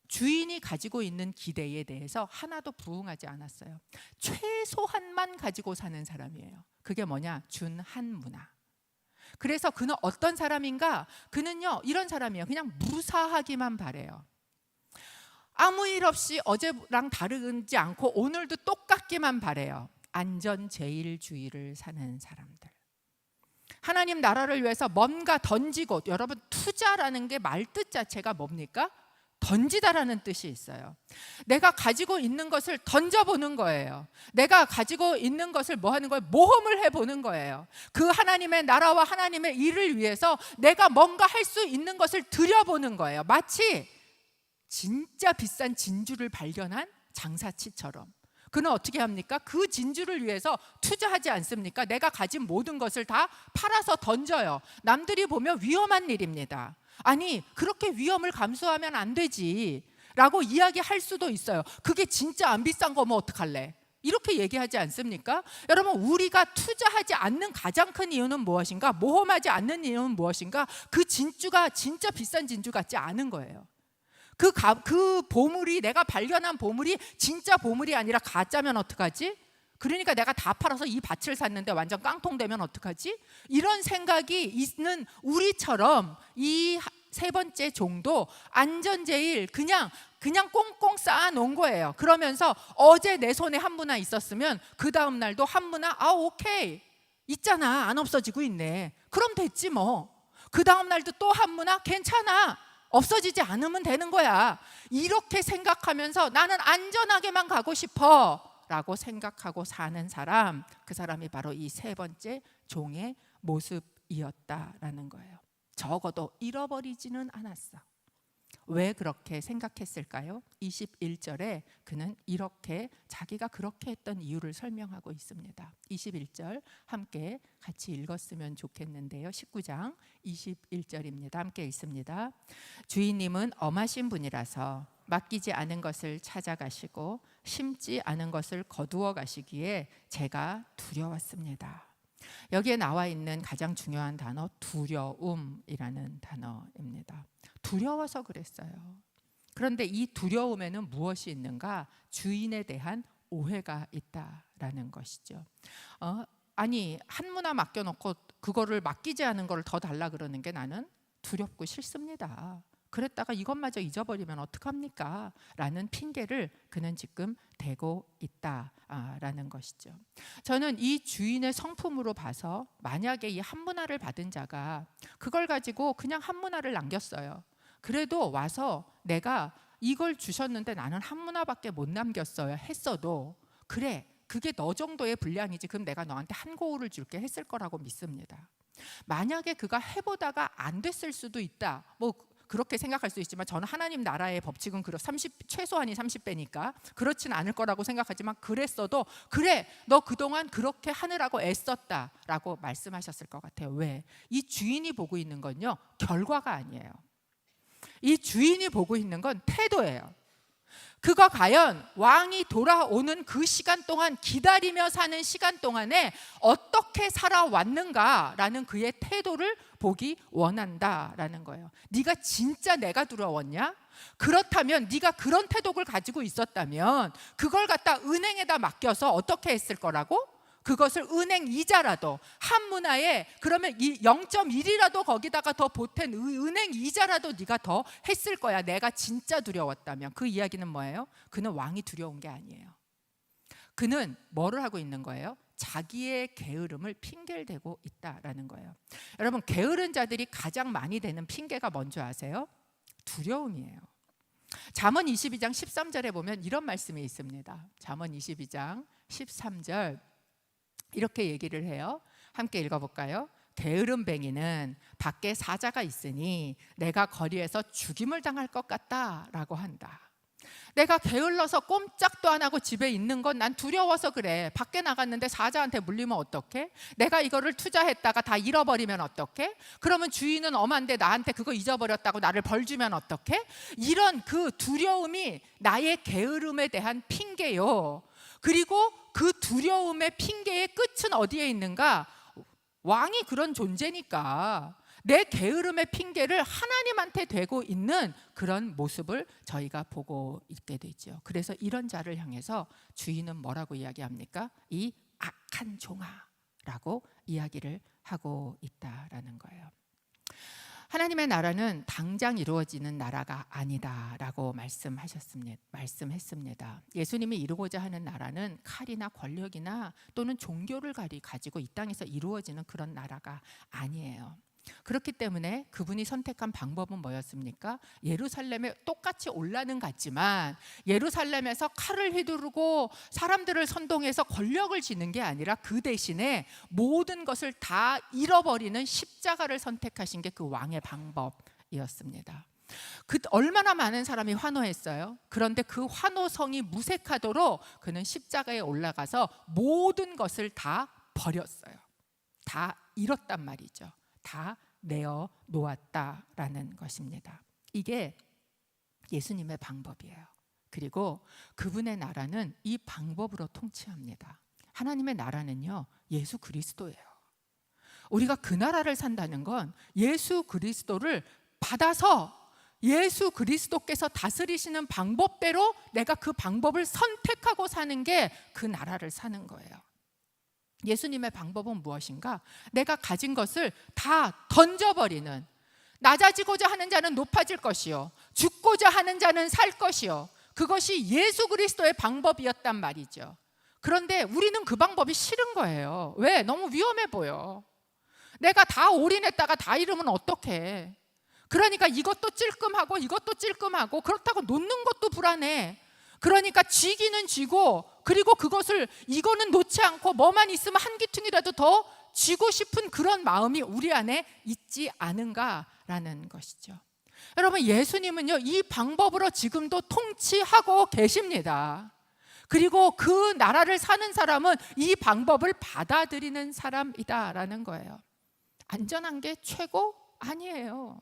주인이 가지고 있는 기대에 대해서 하나도 부응하지 않았어요. 최소한만 가지고 사는 사람이에요. 그게 뭐냐? 준한 문화. 그래서 그는 어떤 사람인가? 그는요 이런 사람이에요. 그냥 무사하기만 바래요. 아무 일 없이 어제랑 다르지 않고 오늘도 똑같기만 바래요. 안전제일주의를 사는 사람들. 하나님 나라를 위해서 뭔가 던지고, 여러분 투자라는 게 말뜻 자체가 뭡니까? 던지다라는 뜻이 있어요. 내가 가지고 있는 것을 던져보는 거예요. 내가 가지고 있는 것을 뭐 하는 거예요? 모험을 해보는 거예요. 그 하나님의 나라와 하나님의 일을 위해서 내가 뭔가 할 수 있는 것을 들여보는 거예요. 마치 진짜 비싼 진주를 발견한 장사치처럼. 그는 어떻게 합니까? 그 진주를 위해서 투자하지 않습니까? 내가 가진 모든 것을 다 팔아서 던져요. 남들이 보면 위험한 일입니다. 아니 그렇게 위험을 감수하면 안 되지 라고 이야기할 수도 있어요. 그게 진짜 안 비싼 거면 어떡할래? 이렇게 얘기하지 않습니까? 여러분 우리가 투자하지 않는 가장 큰 이유는 무엇인가? 모험하지 않는 이유는 무엇인가? 그 진주가 진짜 비싼 진주 같지 않은 거예요. 그 보물이, 내가 발견한 보물이 진짜 보물이 아니라 가짜면 어떡하지? 그러니까 내가 다 팔아서 이 밭을 샀는데 완전 깡통되면 어떡하지? 이런 생각이 있는 우리처럼 이 세 번째 종도 안전제일 그냥 꽁꽁 쌓아 놓은 거예요. 그러면서 어제 내 손에 한 문화 있었으면 그 다음 날도 한 문화 오케이 있잖아, 안 없어지고 있네, 그럼 됐지 뭐. 그 다음 날도 또 한 문화 괜찮아, 없어지지 않으면 되는 거야. 이렇게 생각하면서 나는 안전하게만 가고 싶어 라고 생각하고 사는 사람, 그 사람이 바로 이 세 번째 종의 모습이었다라는 거예요. 적어도 잃어버리지는 않았어. 왜 그렇게 생각했을까요? 21절에 그는 이렇게 자기가 그렇게 했던 이유를 설명하고 있습니다. 21절 함께 같이 읽었으면 좋겠는데요. 19장 21절입니다. 함께 읽습니다. 주인님은 엄하신 분이라서 맡기지 않은 것을 찾아가시고 심지 않은 것을 거두어 가시기에 제가 두려웠습니다. 여기에 나와 있는 가장 중요한 단어 두려움이라는 단어입니다. 두려워서 그랬어요. 그런데 이 두려움에는 무엇이 있는가? 주인에 대한 오해가 있다라는 것이죠. 아니 한 문화 맡겨놓고 그거를 맡기지 않은 걸 더 달라 그러는 게 나는 두렵고 싫습니다. 그랬다가 이것마저 잊어버리면 어떡합니까? 라는 핑계를 그는 지금 대고 있다라는 것이죠. 저는 이 주인의 성품으로 봐서 만약에 이 한 문화를 받은 자가 그걸 가지고 그냥 한 문화를 남겼어요. 그래도 와서 내가 이걸 주셨는데 나는 한 문화밖에 못 남겼어요 했어도 그래 그게 너 정도의 분량이지 그럼 내가 너한테 한 고울을 줄게 했을 거라고 믿습니다. 만약에 그가 해보다가 안 됐을 수도 있다 뭐 그렇게 생각할 수 있지만 저는 하나님 나라의 법칙은 최소한이 30배니까 그렇진 않을 거라고 생각하지만 그랬어도 그래 너 그동안 그렇게 하느라고 애썼다라고 말씀하셨을 것 같아요. 왜? 이 주인이 보고 있는 건요 결과가 아니에요. 이 주인이 보고 있는 건 태도예요. 그가 과연 왕이 돌아오는 그 시간 동안 기다리며 사는 시간 동안에 어떻게 살아왔는가라는 그의 태도를 보기 원한다라는 거예요. 네가 진짜 내가 두려웠냐? 그렇다면 네가 그런 태도를 가지고 있었다면 그걸 갖다 은행에다 맡겨서 어떻게 했을 거라고? 그것을 은행 이자라도 한 문화에 그러면 0.1이라도 거기다가 더 보탠 은행 이자라도 네가 더 했을 거야. 내가 진짜 두려웠다면. 그 이야기는 뭐예요? 그는 왕이 두려운 게 아니에요. 그는 뭐를 하고 있는 거예요? 자기의 게으름을 핑계를 대고 있다라는 거예요. 여러분 게으른 자들이 가장 많이 대는 핑계가 뭔지 아세요? 두려움이에요. 잠언 22장 13절에 보면 이런 말씀이 있습니다. 잠언 22장 13절 이렇게 얘기를 해요. 함께 읽어볼까요? 게으름뱅이는 밖에 사자가 있으니 내가 거리에서 죽임을 당할 것 같다라고 한다. 내가 게을러서 꼼짝도 안 하고 집에 있는 건 난 두려워서 그래. 밖에 나갔는데 사자한테 물리면 어떡해? 내가 이거를 투자했다가 다 잃어버리면 어떡해? 그러면 주인은 엄한데 나한테 그거 잊어버렸다고 나를 벌 주면 어떡해? 이런 그 두려움이 나의 게으름에 대한 핑계요. 그리고 그 두려움의 핑계의 끝은 어디에 있는가? 왕이 그런 존재니까 내 게으름의 핑계를 하나님한테 대고 있는 그런 모습을 저희가 보고 있게 되죠. 그래서 이런 자를 향해서 주인은 뭐라고 이야기합니까? 이 악한 종아라고 이야기를 하고 있다라는 거예요. 하나님의 나라는 당장 이루어지는 나라가 아니다라고 말씀했습니다. 예수님이 이루고자 하는 나라는 칼이나 권력이나 또는 종교를 가지고 이 땅에서 이루어지는 그런 나라가 아니에요. 그렇기 때문에 그분이 선택한 방법은 뭐였습니까? 예루살렘에 똑같이 올라는 갔지만 예루살렘에서 칼을 휘두르고 사람들을 선동해서 권력을 쥐는 게 아니라 그 대신에 모든 것을 다 잃어버리는 십자가를 선택하신 게 그 왕의 방법이었습니다. 얼마나 많은 사람이 환호했어요. 그런데 그 환호성이 무색하도록 그는 십자가에 올라가서 모든 것을 다 버렸어요. 다 잃었단 말이죠. 다 내어 놓았다라는 것입니다. 이게 예수님의 방법이에요. 그리고 그분의 나라는 이 방법으로 통치합니다. 하나님의 나라는요, 예수 그리스도예요. 우리가 그 나라를 산다는 건 예수 그리스도를 받아서 예수 그리스도께서 다스리시는 방법대로 내가 그 방법을 선택하고 사는 게 그 나라를 사는 거예요. 예수님의 방법은 무엇인가? 내가 가진 것을 다 던져버리는, 낮아지고자 하는 자는 높아질 것이요 죽고자 하는 자는 살 것이요, 그것이 예수 그리스도의 방법이었단 말이죠. 그런데 우리는 그 방법이 싫은 거예요. 왜? 너무 위험해 보여. 내가 다 올인했다가 다 잃으면 어떡해. 그러니까 이것도 찔끔하고 이것도 찔끔하고 그렇다고 놓는 것도 불안해. 그러니까 쥐기는 쥐고, 그리고 그것을 이거는 놓지 않고 뭐만 있으면 한 기퉁이라도 더 쥐고 싶은 그런 마음이 우리 안에 있지 않은가라는 것이죠. 여러분, 예수님은요, 이 방법으로 지금도 통치하고 계십니다. 그리고 그 나라를 사는 사람은 이 방법을 받아들이는 사람이다라는 거예요. 안전한 게 최고? 아니에요.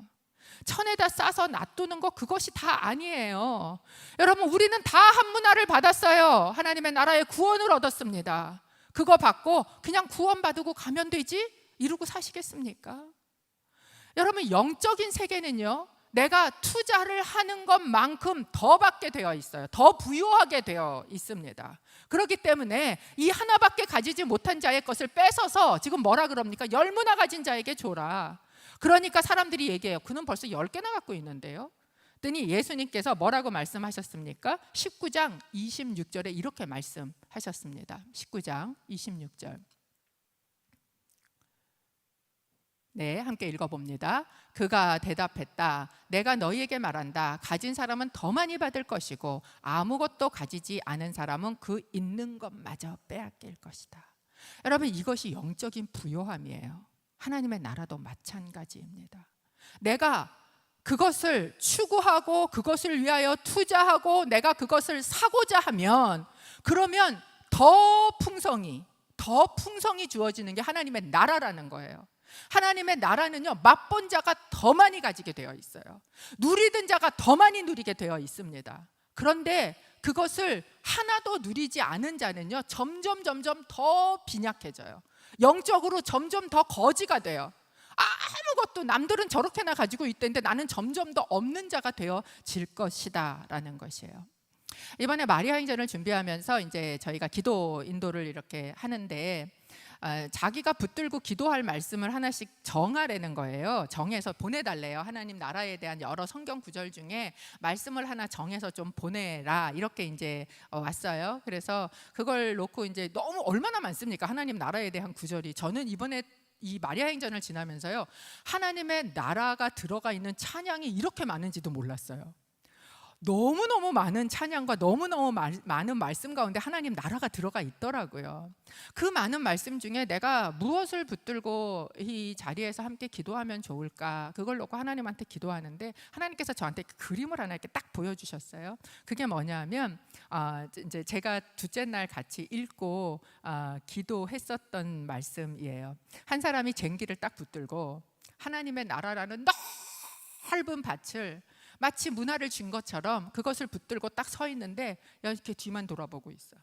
천에다 싸서 놔두는 거, 그것이 다 아니에요. 여러분, 우리는 다 한 문화를 받았어요. 하나님의 나라의 구원을 얻었습니다. 그거 받고 그냥 구원 받고 가면 되지? 이러고 사시겠습니까? 여러분, 영적인 세계는요, 내가 투자를 하는 것만큼 더 받게 되어 있어요. 더 부유하게 되어 있습니다. 그렇기 때문에 이 하나밖에 가지지 못한 자의 것을 뺏어서 지금 뭐라 그럽니까? 10문화 가진 자에게 줘라. 그러니까 사람들이 얘기해요. 그는 벌써 10개나 갖고 있는데요. 그랬더니 예수님께서 뭐라고 말씀하셨습니까? 19장 26절에 이렇게 말씀하셨습니다. 19장 26절. 네, 함께 읽어봅니다. 그가 대답했다. 내가 너희에게 말한다. 가진 사람은 더 많이 받을 것이고 아무것도 가지지 않은 사람은 그 있는 것마저 빼앗길 것이다. 여러분, 이것이 영적인 부요함이에요. 하나님의 나라도 마찬가지입니다. 내가 그것을 추구하고 그것을 위하여 투자하고 내가 그것을 사고자 하면, 그러면 더 풍성이 주어지는 게 하나님의 나라라는 거예요. 하나님의 나라는요, 맛본 자가 더 많이 가지게 되어 있어요. 누리던 자가 더 많이 누리게 되어 있습니다. 그런데 그것을 하나도 누리지 않은 자는요, 점점 더 빈약해져요. 영적으로 점점 더 거지가 돼요. 아무것도, 남들은 저렇게나 가지고 있던데 나는 점점 더 없는 자가 되어질 것이다 라는 것이에요. 이번에 마리아 행전을 준비하면서 이제 저희가 기도 인도를 이렇게 하는데, 자기가 붙들고 기도할 말씀을 하나씩 정하라는 거예요. 정해서 보내달래요. 하나님 나라에 대한 여러 성경 구절 중에 말씀을 하나 정해서 좀 보내라, 이렇게 이제 왔어요. 그래서 그걸 놓고 이제 너무 얼마나 많습니까? 하나님 나라에 대한 구절이. 저는 이번에 이 마리아 행전을 지나면서요, 하나님의 나라가 들어가 있는 찬양이 이렇게 많은지도 몰랐어요. 너무너무 많은 찬양과 너무너무 많은 말씀 가운데 하나님 나라가 들어가 있더라고요. 그 많은 말씀 중에 내가 무엇을 붙들고 이 자리에서 함께 기도하면 좋을까, 그걸 놓고 하나님한테 기도하는데 하나님께서 저한테 그림을 하나 이렇게 딱 보여주셨어요. 그게 뭐냐면, 이제 제가 둘째 날 같이 읽고 기도했었던 말씀이에요. 한 사람이 쟁기를 딱 붙들고 하나님의 나라라는 넓은 밭을 마치 문화를 준 것처럼 그것을 붙들고 딱 서 있는데 이렇게 뒤만 돌아보고 있어요.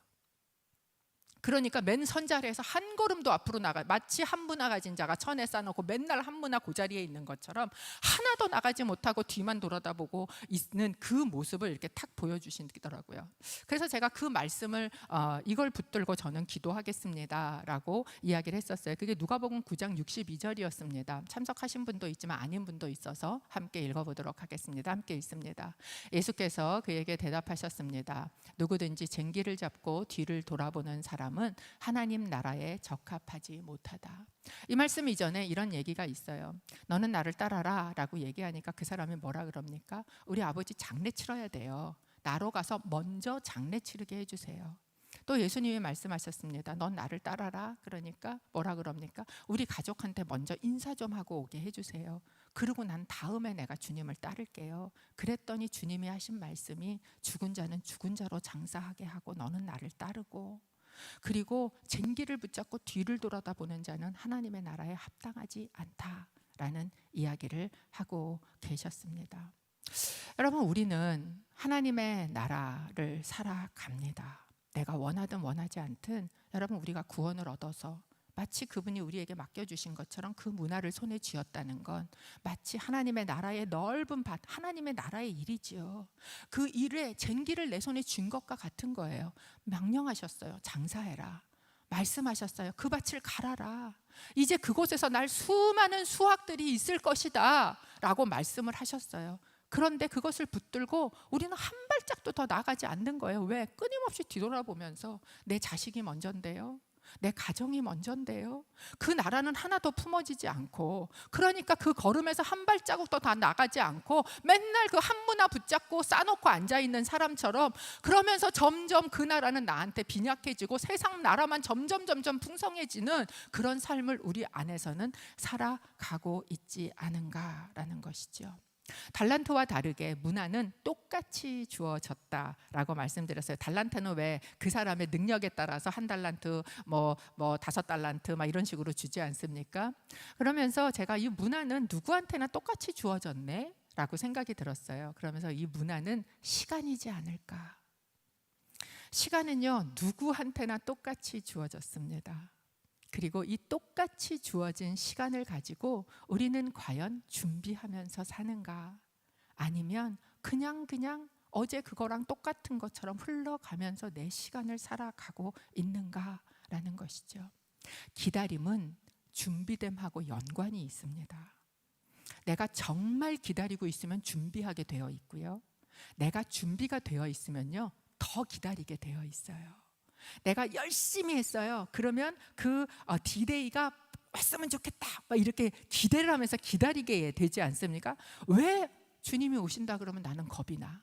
그러니까 맨 선자리에서 한 걸음도 앞으로 나가, 마치 한 문화 가진 자가 천에 쌓아놓고 맨날 한 문화 그 자리에 있는 것처럼 하나도 나가지 못하고 뒤만 돌아다보고 있는 그 모습을 이렇게 탁 보여주시더라고요. 그래서 제가 그 말씀을 이걸 붙들고 저는 기도하겠습니다라고 이야기를 했었어요. 그게 누가복음 9장 62절이었습니다. 참석하신 분도 있지만 아닌 분도 있어서 함께 읽어보도록 하겠습니다. 함께 읽습니다. 예수께서 그에게 대답하셨습니다. 누구든지 쟁기를 잡고 뒤를 돌아보는 사람은 하나님 나라에 적합하지 못하다. 이 말씀 이전에 이런 얘기가 있어요. 너는 나를 따라라 라고 얘기하니까 그 사람이 뭐라 그럽니까? 우리 아버지 장례 치러야 돼요. 나로 가서 먼저 장례 치르게 해주세요. 또 예수님이 말씀하셨습니다. 넌 나를 따라라. 그러니까 뭐라 그럽니까? 우리 가족한테 먼저 인사 좀 하고 오게 해주세요. 그러고 난 다음에 내가 주님을 따를게요. 그랬더니 주님이 하신 말씀이 죽은 자는 죽은 자로 장사하게 하고 너는 나를 따르고, 그리고 쟁기를 붙잡고 뒤를 돌아다보는 자는 하나님의 나라에 합당하지 않다라는 이야기를 하고 계셨습니다. 여러분, 우리는 하나님의 나라를 살아갑니다. 내가 원하든 원하지 않든 여러분, 우리가 구원을 얻어서 마치 그분이 우리에게 맡겨주신 것처럼 그 문화를 손에 쥐었다는 건 마치 하나님의 나라의 넓은 밭, 하나님의 나라의 일이지요. 그 일에 쟁기를 내 손에 쥔 것과 같은 거예요. 명령하셨어요. 장사해라. 말씀하셨어요. 그 밭을 갈아라. 이제 그곳에서 날 수많은 수확들이 있을 것이다 라고 말씀을 하셨어요. 그런데 그것을 붙들고 우리는 한 발짝도 더 나가지 않는 거예요. 왜? 끊임없이 뒤돌아보면서 내 자식이 먼저인데요, 내 가정이 먼저인데요, 그 나라는 하나도 품어지지 않고, 그러니까 그 걸음에서 한 발자국도 다 나가지 않고 맨날 그 한 문화 붙잡고 싸놓고 앉아있는 사람처럼, 그러면서 점점 그 나라는 나한테 빈약해지고 세상 나라만 점점 풍성해지는 그런 삶을 우리 안에서는 살아가고 있지 않은가라는 것이죠. 달란트와 다르게 문화는 똑같이 주어졌다라고 말씀드렸어요. 달란트는 왜 그 사람의 능력에 따라서 한 달란트, 뭐 5달란트 막 이런 식으로 주지 않습니까? 그러면서 제가 이 문화는 누구한테나 똑같이 주어졌네 라고 생각이 들었어요. 그러면서 이 문화는 시간이지 않을까. 시간은요, 누구한테나 똑같이 주어졌습니다. 그리고 이 똑같이 주어진 시간을 가지고 우리는 과연 준비하면서 사는가? 아니면 그냥 어제 그거랑 똑같은 것처럼 흘러가면서 내 시간을 살아가고 있는가라는 것이죠. 기다림은 준비됨하고 연관이 있습니다. 내가 정말 기다리고 있으면 준비하게 되어 있고요. 내가 준비가 되어 있으면요, 더 기다리게 되어 있어요. 내가 열심히 했어요. 그러면 그 디데이가 왔으면 좋겠다, 막 이렇게 기대를 하면서 기다리게 되지 않습니까? 왜 주님이 오신다 그러면 나는 겁이 나?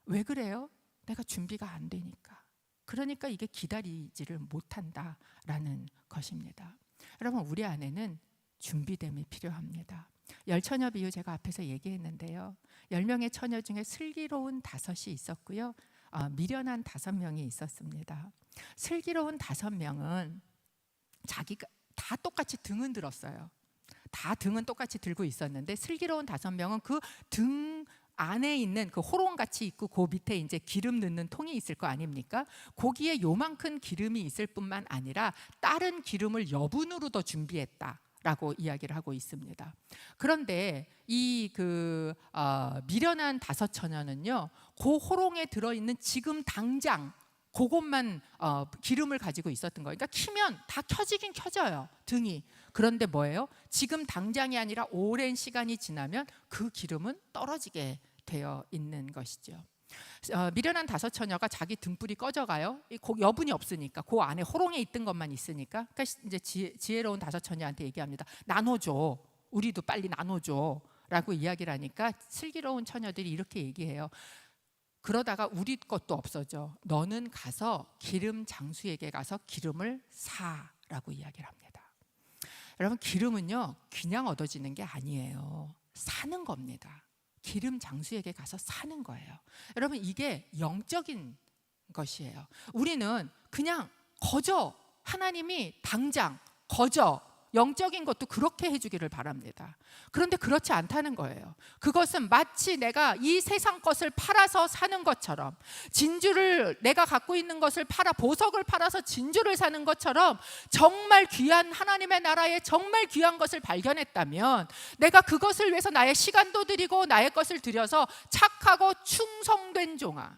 왜 그래요? 내가 준비가 안 되니까. 그러니까 이게 기다리지를 못한다라는 것입니다. 여러분, 우리 안에는 준비됨이 필요합니다. 열처녀 비유 제가 앞에서 얘기했는데요. 10명의 처녀 중에 슬기로운 5이 있었고요. 미련한 5명이 있었습니다. 슬기로운 5명은 자기가 다 똑같이 등은 들었어요. 다 등은 똑같이 들고 있었는데 슬기로운 5명은 그 등 안에 있는 그 호롱같이 있고 그 밑에 이제 기름 넣는 통이 있을 거 아닙니까? 거기에 요만큼 기름이 있을 뿐만 아니라 다른 기름을 여분으로 더 준비했다라고 이야기를 하고 있습니다. 그런데 이 미련한 5처녀는요, 그 호롱에 들어있는 지금 당장 그것만 기름을 가지고 있었던 거예요. 그러니까 키면 다 켜지긴 켜져요, 등이. 그런데 뭐예요? 지금 당장이 아니라 오랜 시간이 지나면 그 기름은 떨어지게 되어 있는 것이죠. 미련한 5처녀가 자기 등불이 꺼져가요. 여분이 없으니까, 그 안에 호롱에 있던 것만 있으니까. 그러니까 이제 지혜로운 5처녀한테 얘기합니다. 나눠줘. 우리도 빨리 나눠줘. 라고 이야기를 하니까 슬기로운 처녀들이 이렇게 얘기해요. 그러다가 우리 것도 없어져. 너는 가서 기름 장수에게 가서 기름을 사라고 이야기를 합니다. 여러분, 기름은요, 그냥 얻어지는 게 아니에요. 사는 겁니다. 기름 장수에게 가서 사는 거예요. 여러분, 이게 영적인 것이에요. 우리는 그냥 거저, 하나님이 당장 거저, 영적인 것도 그렇게 해주기를 바랍니다. 그런데 그렇지 않다는 거예요. 그것은 마치 내가 이 세상 것을 팔아서 사는 것처럼, 진주를 내가 갖고 있는 것을 팔아, 보석을 팔아서 진주를 사는 것처럼 정말 귀한 하나님의 나라에 정말 귀한 것을 발견했다면 내가 그것을 위해서 나의 시간도 드리고 나의 것을 들여서 착하고 충성된 종아,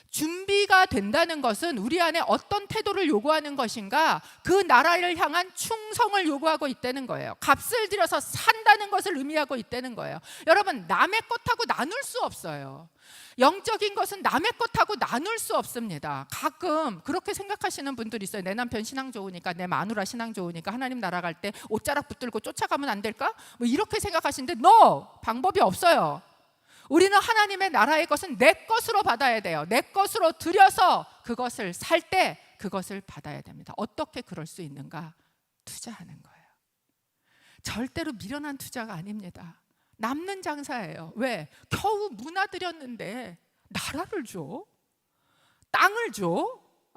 준비가 된다는 것은 우리 안에 어떤 태도를 요구하는 것인가? 그 나라를 향한 충성을 요구하고 있다는 거예요. 값을 들여서 산다는 것을 의미하고 있다는 거예요. 여러분, 남의 것하고 나눌 수 없어요. 영적인 것은 남의 것하고 나눌 수 없습니다. 가끔 그렇게 생각하시는 분들이 있어요. 내 남편 신앙 좋으니까, 내 마누라 신앙 좋으니까 하나님 나라 갈 때 옷자락 붙들고 쫓아가면 안 될까? 뭐 이렇게 생각하시는데 no! 방법이 없어요. 우리는 하나님의 나라의 것은 내 것으로 받아야 돼요. 내 것으로 들여서 그것을 살 때 그것을 받아야 됩니다. 어떻게 그럴 수 있는가? 투자하는 거예요. 절대로 미련한 투자가 아닙니다. 남는 장사예요. 왜? 겨우 문화들였는데 나라를 줘? 땅을 줘?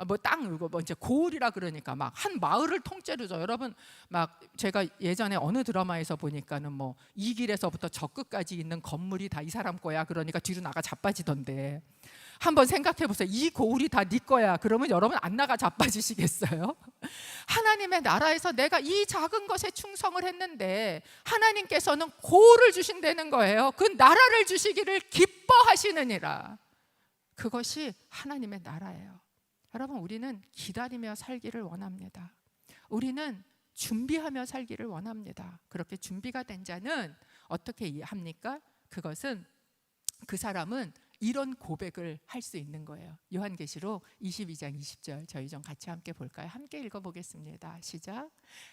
뭐 이제 고을이라 그러니까 막 한 마을을 통째로 줘. 여러분, 막 제가 예전에 어느 드라마에서 보니까는 뭐 이 길에서부터 저 끝까지 있는 건물이 다 이 사람 거야. 그러니까 뒤로 나가 자빠지던데. 한번 생각해 보세요. 이 고을이 다 네 거야. 그러면 여러분 안 나가 자빠지시겠어요? 하나님의 나라에서 내가 이 작은 것에 충성을 했는데 하나님께서는 고을을 주신다는 거예요. 그 나라를 주시기를 기뻐하시느니라. 그것이 하나님의 나라예요. 여러분, 우리는 기다리며 살기를 원합니다. 우리는 준비하며 살기를 원합니다. 그렇게 준비가 된 자는 어떻게 합니까? 그것은, 그 사람은 이런 고백을 할 수 있는 거예요. 요한계시록 22장 20절 저희 좀 같이 함께 볼까요? 함께 읽어보겠습니다. 시작.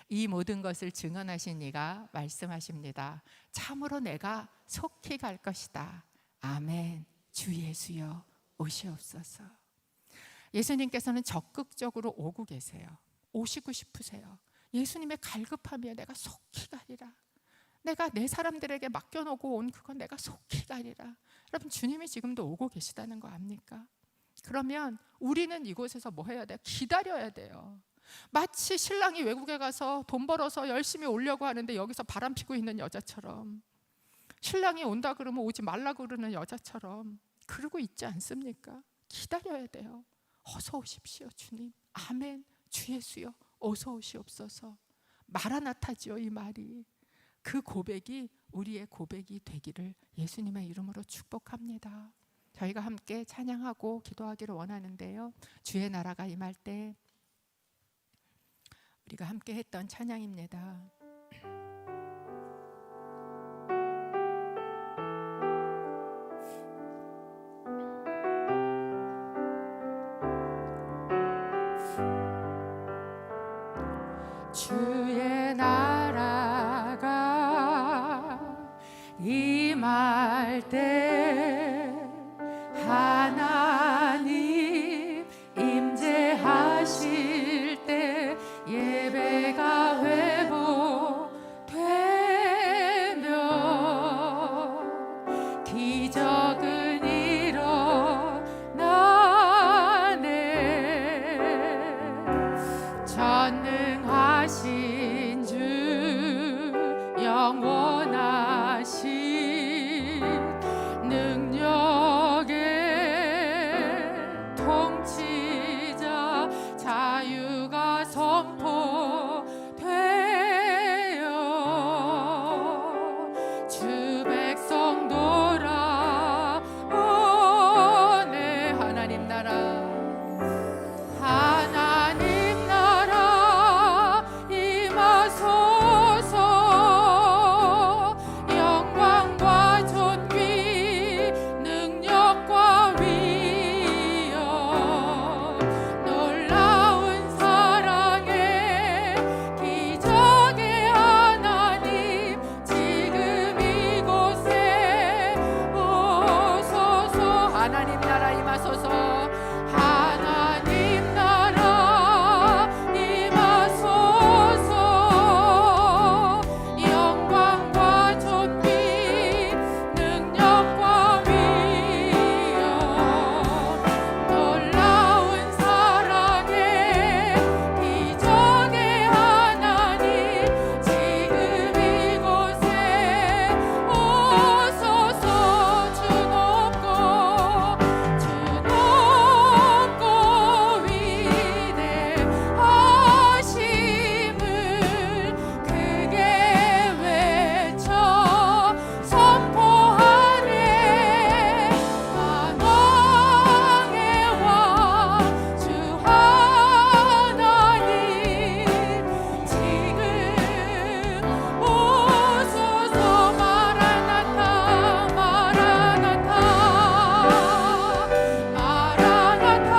이 모든 것을 증언하신 이가 말씀하십니다. 참으로 내가 속히 갈 것이다. 아멘. 주 예수여 오시옵소서. 예수님께서는 적극적으로 오고 계세요. 오시고 싶으세요. 예수님의 갈급함이야. 내가 속히 가리라. 내가 내 사람들에게 맡겨놓고 온 그건 내가 속히 가리라. 여러분, 주님이 지금도 오고 계시다는 거 압니까? 그러면 우리는 이곳에서 뭐 해야 돼요? 기다려야 돼요. 마치 신랑이 외국에 가서 돈 벌어서 열심히 오려고 하는데 여기서 바람 피고 있는 여자처럼, 신랑이 온다 그러면 오지 말라고 그러는 여자처럼 그러고 있지 않습니까? 기다려야 돼요. 어서 오십시오 주님. 아멘. 주 예수여 어서 오시옵소서. 마라나타지요. 이 말이, 그 고백이 우리의 고백이 되기를 예수님의 이름으로 축복합니다. 저희가 함께 찬양하고 기도하기를 원하는데요, 주의 나라가 임할 때 우리가 함께 했던 찬양입니다. 주의 나라가 임할 때 하나님 임재하실 때 예배가 회복되며 기적은 일어나네. 전능하신 주 영원하신 능력의 통치자 자유가 선포되어 주 백성 돌아오네. 하나님 나라, 하나님 나라 임하소서. 영광과 존귀 능력과 위엄 놀라운 사랑의 기적의 하나님 지금 이곳에 오소서. 하나님 나라 임하소서. 하나님 나라 임하소서. 영광과 존귀 능력과 위엄 놀라운 사랑의 기적의 하나님 지금 이곳에 오소서. 주 높고 위대하심을 크게 외쳐 선포하네. 만왕의 왕 주 하나님 지금 오소서. 마라나타 마라나타 마라나타.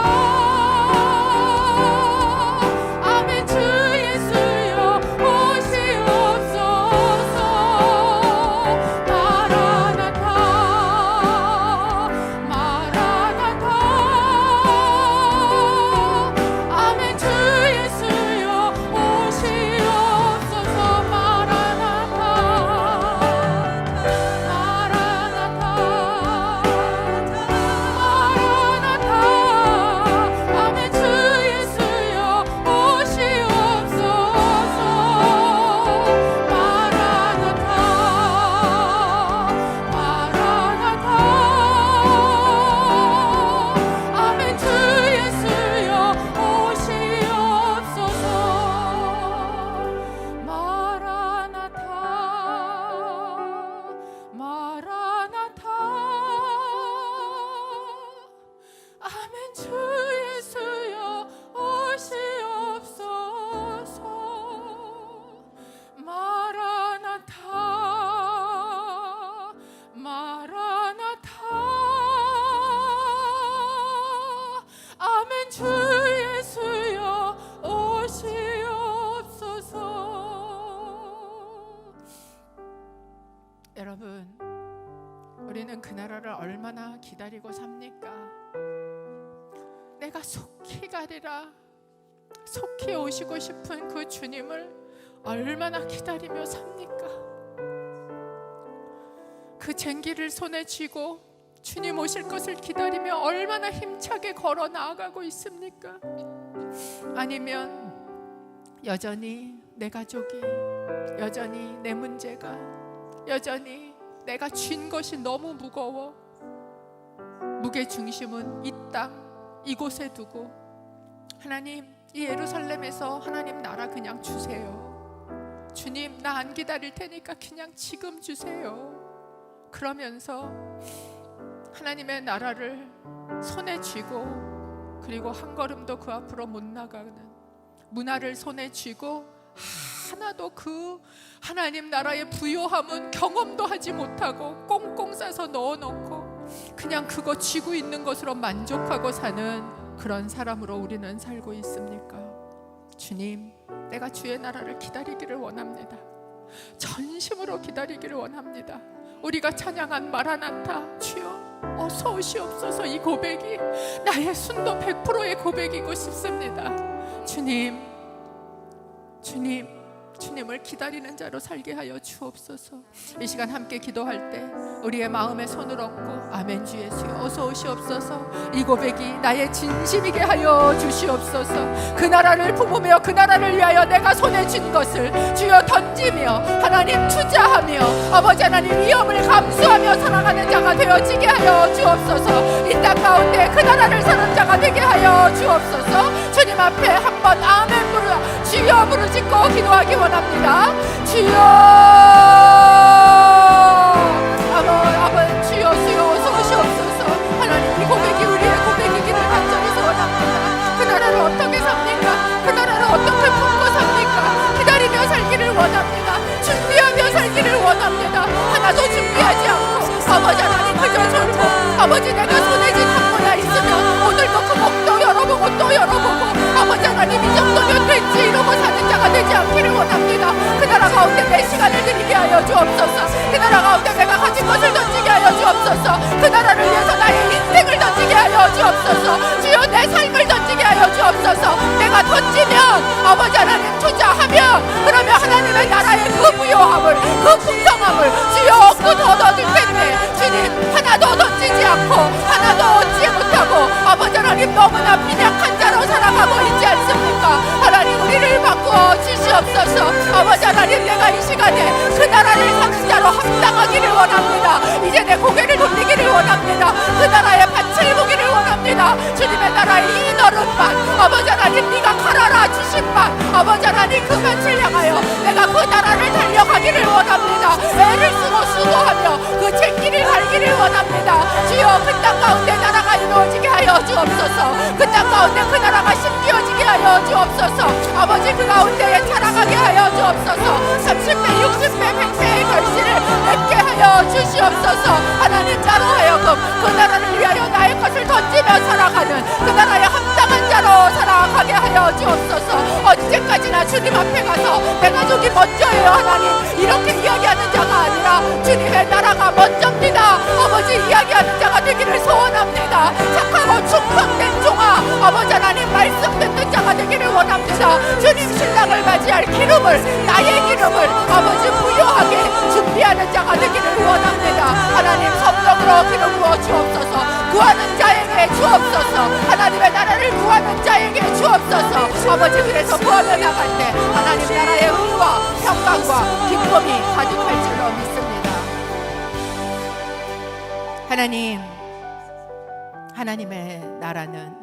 아멘. 주 예수여 오시옵소서. 마라나타 마라나타. 아멘. 주 예수여 오시옵소서. 마라나타 마라나타 마라나타. 아멘. 주 예수여 오시옵소서. 마라나타 마라나타. 아멘. 주 예수여 오시옵소서. 마라나타 마라나타. 아멘. 주 예수여 오시옵소서. 마라나타 마라나타. 아멘. 주 예수여 오시옵소서. 여러분, 우리는 그 나라를 얼마나 기다리고 삽니까? 내가 속히 가리라, 속히 오시고 싶은 그 주님을 얼마나 기다리며 삽니까? 그 쟁기를 손에 쥐고 주님 오실 것을 기다리며 얼마나 힘차게 걸어 나아가고 있습니까? 아니면 여전히 내 가족이, 여전히 내 문제가, 여전히 내가 쥔 것이 너무 무거워 무게중심은 이 땅, 이곳에 두고 하나님, 이 예루살렘에서 하나님 나라 그냥 주세요. 주님, 나 안 기다릴 테니까 그냥 지금 주세요. 그러면서 하나님의 나라를 손에 쥐고, 그리고 한 걸음도 그 앞으로 못 나가는, 문화를 손에 쥐고 하나도 그 하나님 나라의 부요함은 경험도 하지 못하고 꽁꽁 싸서 넣어놓고 그냥 그거 쥐고 있는 것으로 만족하고 사는 그런 사람으로 우리는 살고 있습니까? 주님, 내가 주의 나라를 기다리기를 원합니다. 전심으로 기다리기를 원합니다. 우리가 찬양한 마라나타, 주여 어서 오시옵소서, 이 고백이 나의 순도 100%의 고백이고 싶습니다. 주님, 주님을 기다리는 자로 살게 하여 주옵소서. 이 시간 함께 기도할 때 우리의 마음에 손을 얹고 아멘 주 예수여 어서 오시옵소서, 이 고백이 나의 진심이게 하여 주시옵소서. 그 나라를 품으며 그 나라를 위하여 내가 손에 쥔 것을 주여 던지며 하나님 투자하며 아버지 하나님 위험을 감수하며 살아가는 자가 되어지게 하여 주옵소서. 이 땅 가운데 그 나라를 사는 자가 되게 하여 주옵소서. 주님 앞에 한번 아멘 부르 주여 부르짖고 기도하기 원합니다. 주여 아버지, 주여 어서 오시옵소서. 하나님, 이 고백이 우리의 고백이기를 간절히 소원합니다. 그 나라를 어떻게 삽니까? 그 나라를 어떻게 품고 삽니까? 기다리며 살기를 원합니다. 준비하며 살기를 원합니다. 하나도 준비하지 않고 아버지 하나님 그저 졸고, 아버지 내가 손에 쥔 한 거나 있으면 오늘도 그 목도 열어보고 또 열어보고 아버지 하나님 이 정도면 됐지 이러고 사는 자가 되지 않기를 원합니다. 그 나라 가운데 내 시간을 드리게 하여 주옵소서. 그 나라 가운데 내가 가진 것을 던지게 하여 주옵소서. 그 나라를 위해서 나의 인생을 던지게 하여 주옵소서. 주여 내 삶을 던지게 하여 주옵소서. 내가 던지면 아버지 하나님 투자하면 그러면 하나님의 나라의 그 부요함을, 그 풍성함을 주여 얻고 더 얻을 텐데 주님, 하나도 던지지 않고 하나도 얻지 못하고 아버지 하나님 너무나 빈약한 자로 살아가고 있지 않습니까? 하나님, 우리를 바꾸어 주시옵소서. 아버지 하나님, 내가 이 시간에 그 나라를 사는 자로 합당하기를 원합니다. 이제 내 고개를 돌리기를 원합니다. 그 나라의 밭을 보기를 원합니다. 주님의 나라의 이 너릇만 아버지 하나님 네가 갈아라 주신 밭, 아버지 하나님 그 밭을 향하여 내가 그 나라를 달려가기를 원합니다. 애를 쓰고 수고하며 그 쟁기를 갈기를 원합니다. 주여 그 땅 가운데 나라가 이루어지게 하여 주옵소서. 그 땅 가운데 그 나라가 심기어지게 하여 주옵소서. 아버지 그 가운데에 자라가게 하여 주옵소서. 30배 60배 100배의 결실을 맺게 하여 주시옵소서. 하나님, 나로 하여금 그 나라를 위하여 나의 것을 던지며 살아가는 그 나라에 합당한 자로 살아가게 하여 주옵소서. 언제까지나 주님 앞에 가서 내 가족이 먼저예요 하나님 이렇게 이야기하는 자가 아니라 주님의 나라가 먼저입니다. 아버지 이야기하는 자가 되기를 소원합니다. 착하고 충성된 종아, 아버지 하나님 말씀 듣는 자가 되기를 원합니다. 주님 신랑을 맞이할 기름을, 나의 기름을 아버지 부요하게 준비하는 자가 되기를 원합니다. 하나님, 성령으로 기름 부어 주옵소서. 구하는 자에게 주옵소서. 하나님의 나라를 구하는 자에게 주옵소서. 아버지, 그래서 구하며 나갈 때 하나님 나라의 의와 평강과 기쁨이 가득할 줄로 믿습니다. 하나님, 하나님의 나라는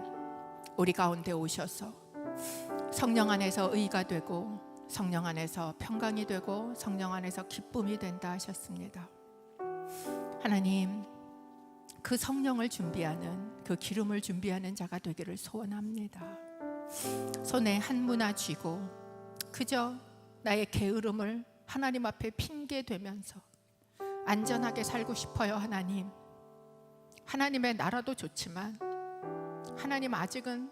우리 가운데 오셔서 성령 안에서 의가 되고 성령 안에서 평강이 되고 성령 안에서 기쁨이 된다 하셨습니다. 하나님, 그 성령을 준비하는, 그 기름을 준비하는 자가 되기를 소원합니다. 손에 한 문화 쥐고 그저 나의 게으름을 하나님 앞에 핑계대면서 안전하게 살고 싶어요. 하나님, 하나님의 나라도 좋지만 하나님, 아직은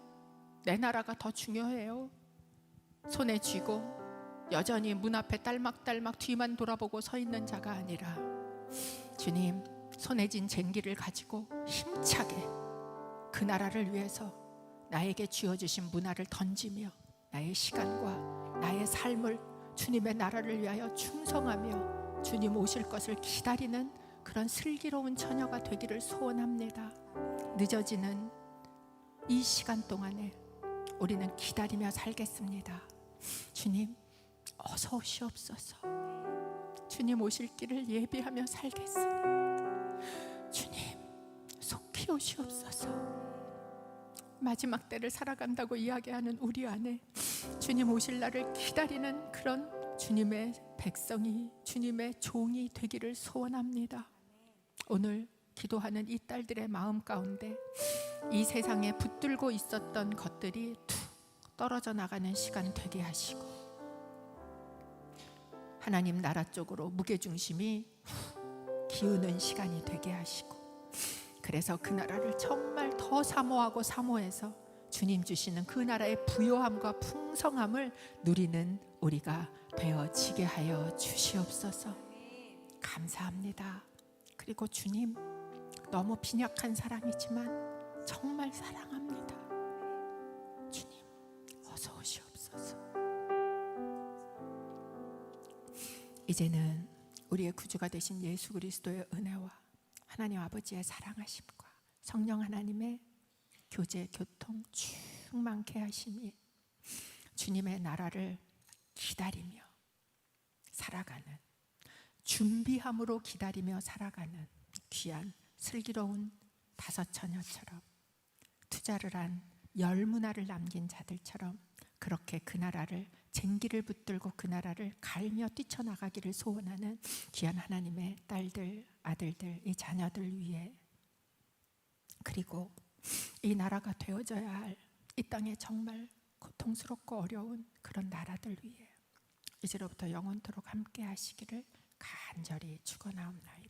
내 나라가 더 중요해요. 손에 쥐고 여전히 문 앞에 딸막딸막 뒤만 돌아보고 서 있는 자가 아니라 주님, 손에 쥔 쟁기를 가지고 힘차게 그 나라를 위해서 나에게 쥐어주신 문화를 던지며 나의 시간과 나의 삶을 주님의 나라를 위하여 충성하며 주님 오실 것을 기다리는 그런 슬기로운 처녀가 되기를 소원합니다. 늦어지는 이 시간 동안에 우리는 기다리며 살겠습니다. 주님, 어서 오시옵소서. 주님 오실 길을 예비하며 살겠으니 주님, 속히 오시옵소서. 마지막 때를 살아간다고 이야기하는 우리 안에 주님 오실 날을 기다리는 그런 주님의 백성이, 주님의 종이 되기를 소원합니다. 오늘 기도하는 이 딸들의 마음 가운데 이 세상에 붙들고 있었던 것들이 툭 떨어져 나가는 시간 되게 하시고, 하나님 나라 쪽으로 무게중심이 기우는 시간이 되게 하시고, 그래서 그 나라를 정말 더 사모하고 사모해서 주님 주시는 그 나라의 부요함과 풍성함을 누리는 우리가 되어지게 하여 주시옵소서. 감사합니다. 그리고 주님, 너무 빈약한 사람이지만 정말 사랑합니다. 주님, 어서 오시옵소서. 이제는 우리의 구주가 되신 예수 그리스도의 은혜와 하나님 아버지의 사랑하심과 성령 하나님의 교제, 교통 충만케 하심이 주님의 나라를 기다리며 살아가는, 준비함으로 기다리며 살아가는 귀한 슬기로운 다섯 처녀처럼, 투자를 한 열 문화를 남긴 자들처럼 그렇게 그 나라를, 쟁기를 붙들고 그 나라를 갈며 뛰쳐나가기를 소원하는 귀한 하나님의 딸들, 아들들, 이 자녀들 위해, 그리고 이 나라가 되어져야 할 이 땅에 정말 고통스럽고 어려운 그런 나라들 위해 이제로부터 영원토록 함께 하시기를 간절히 축원하옵나이다.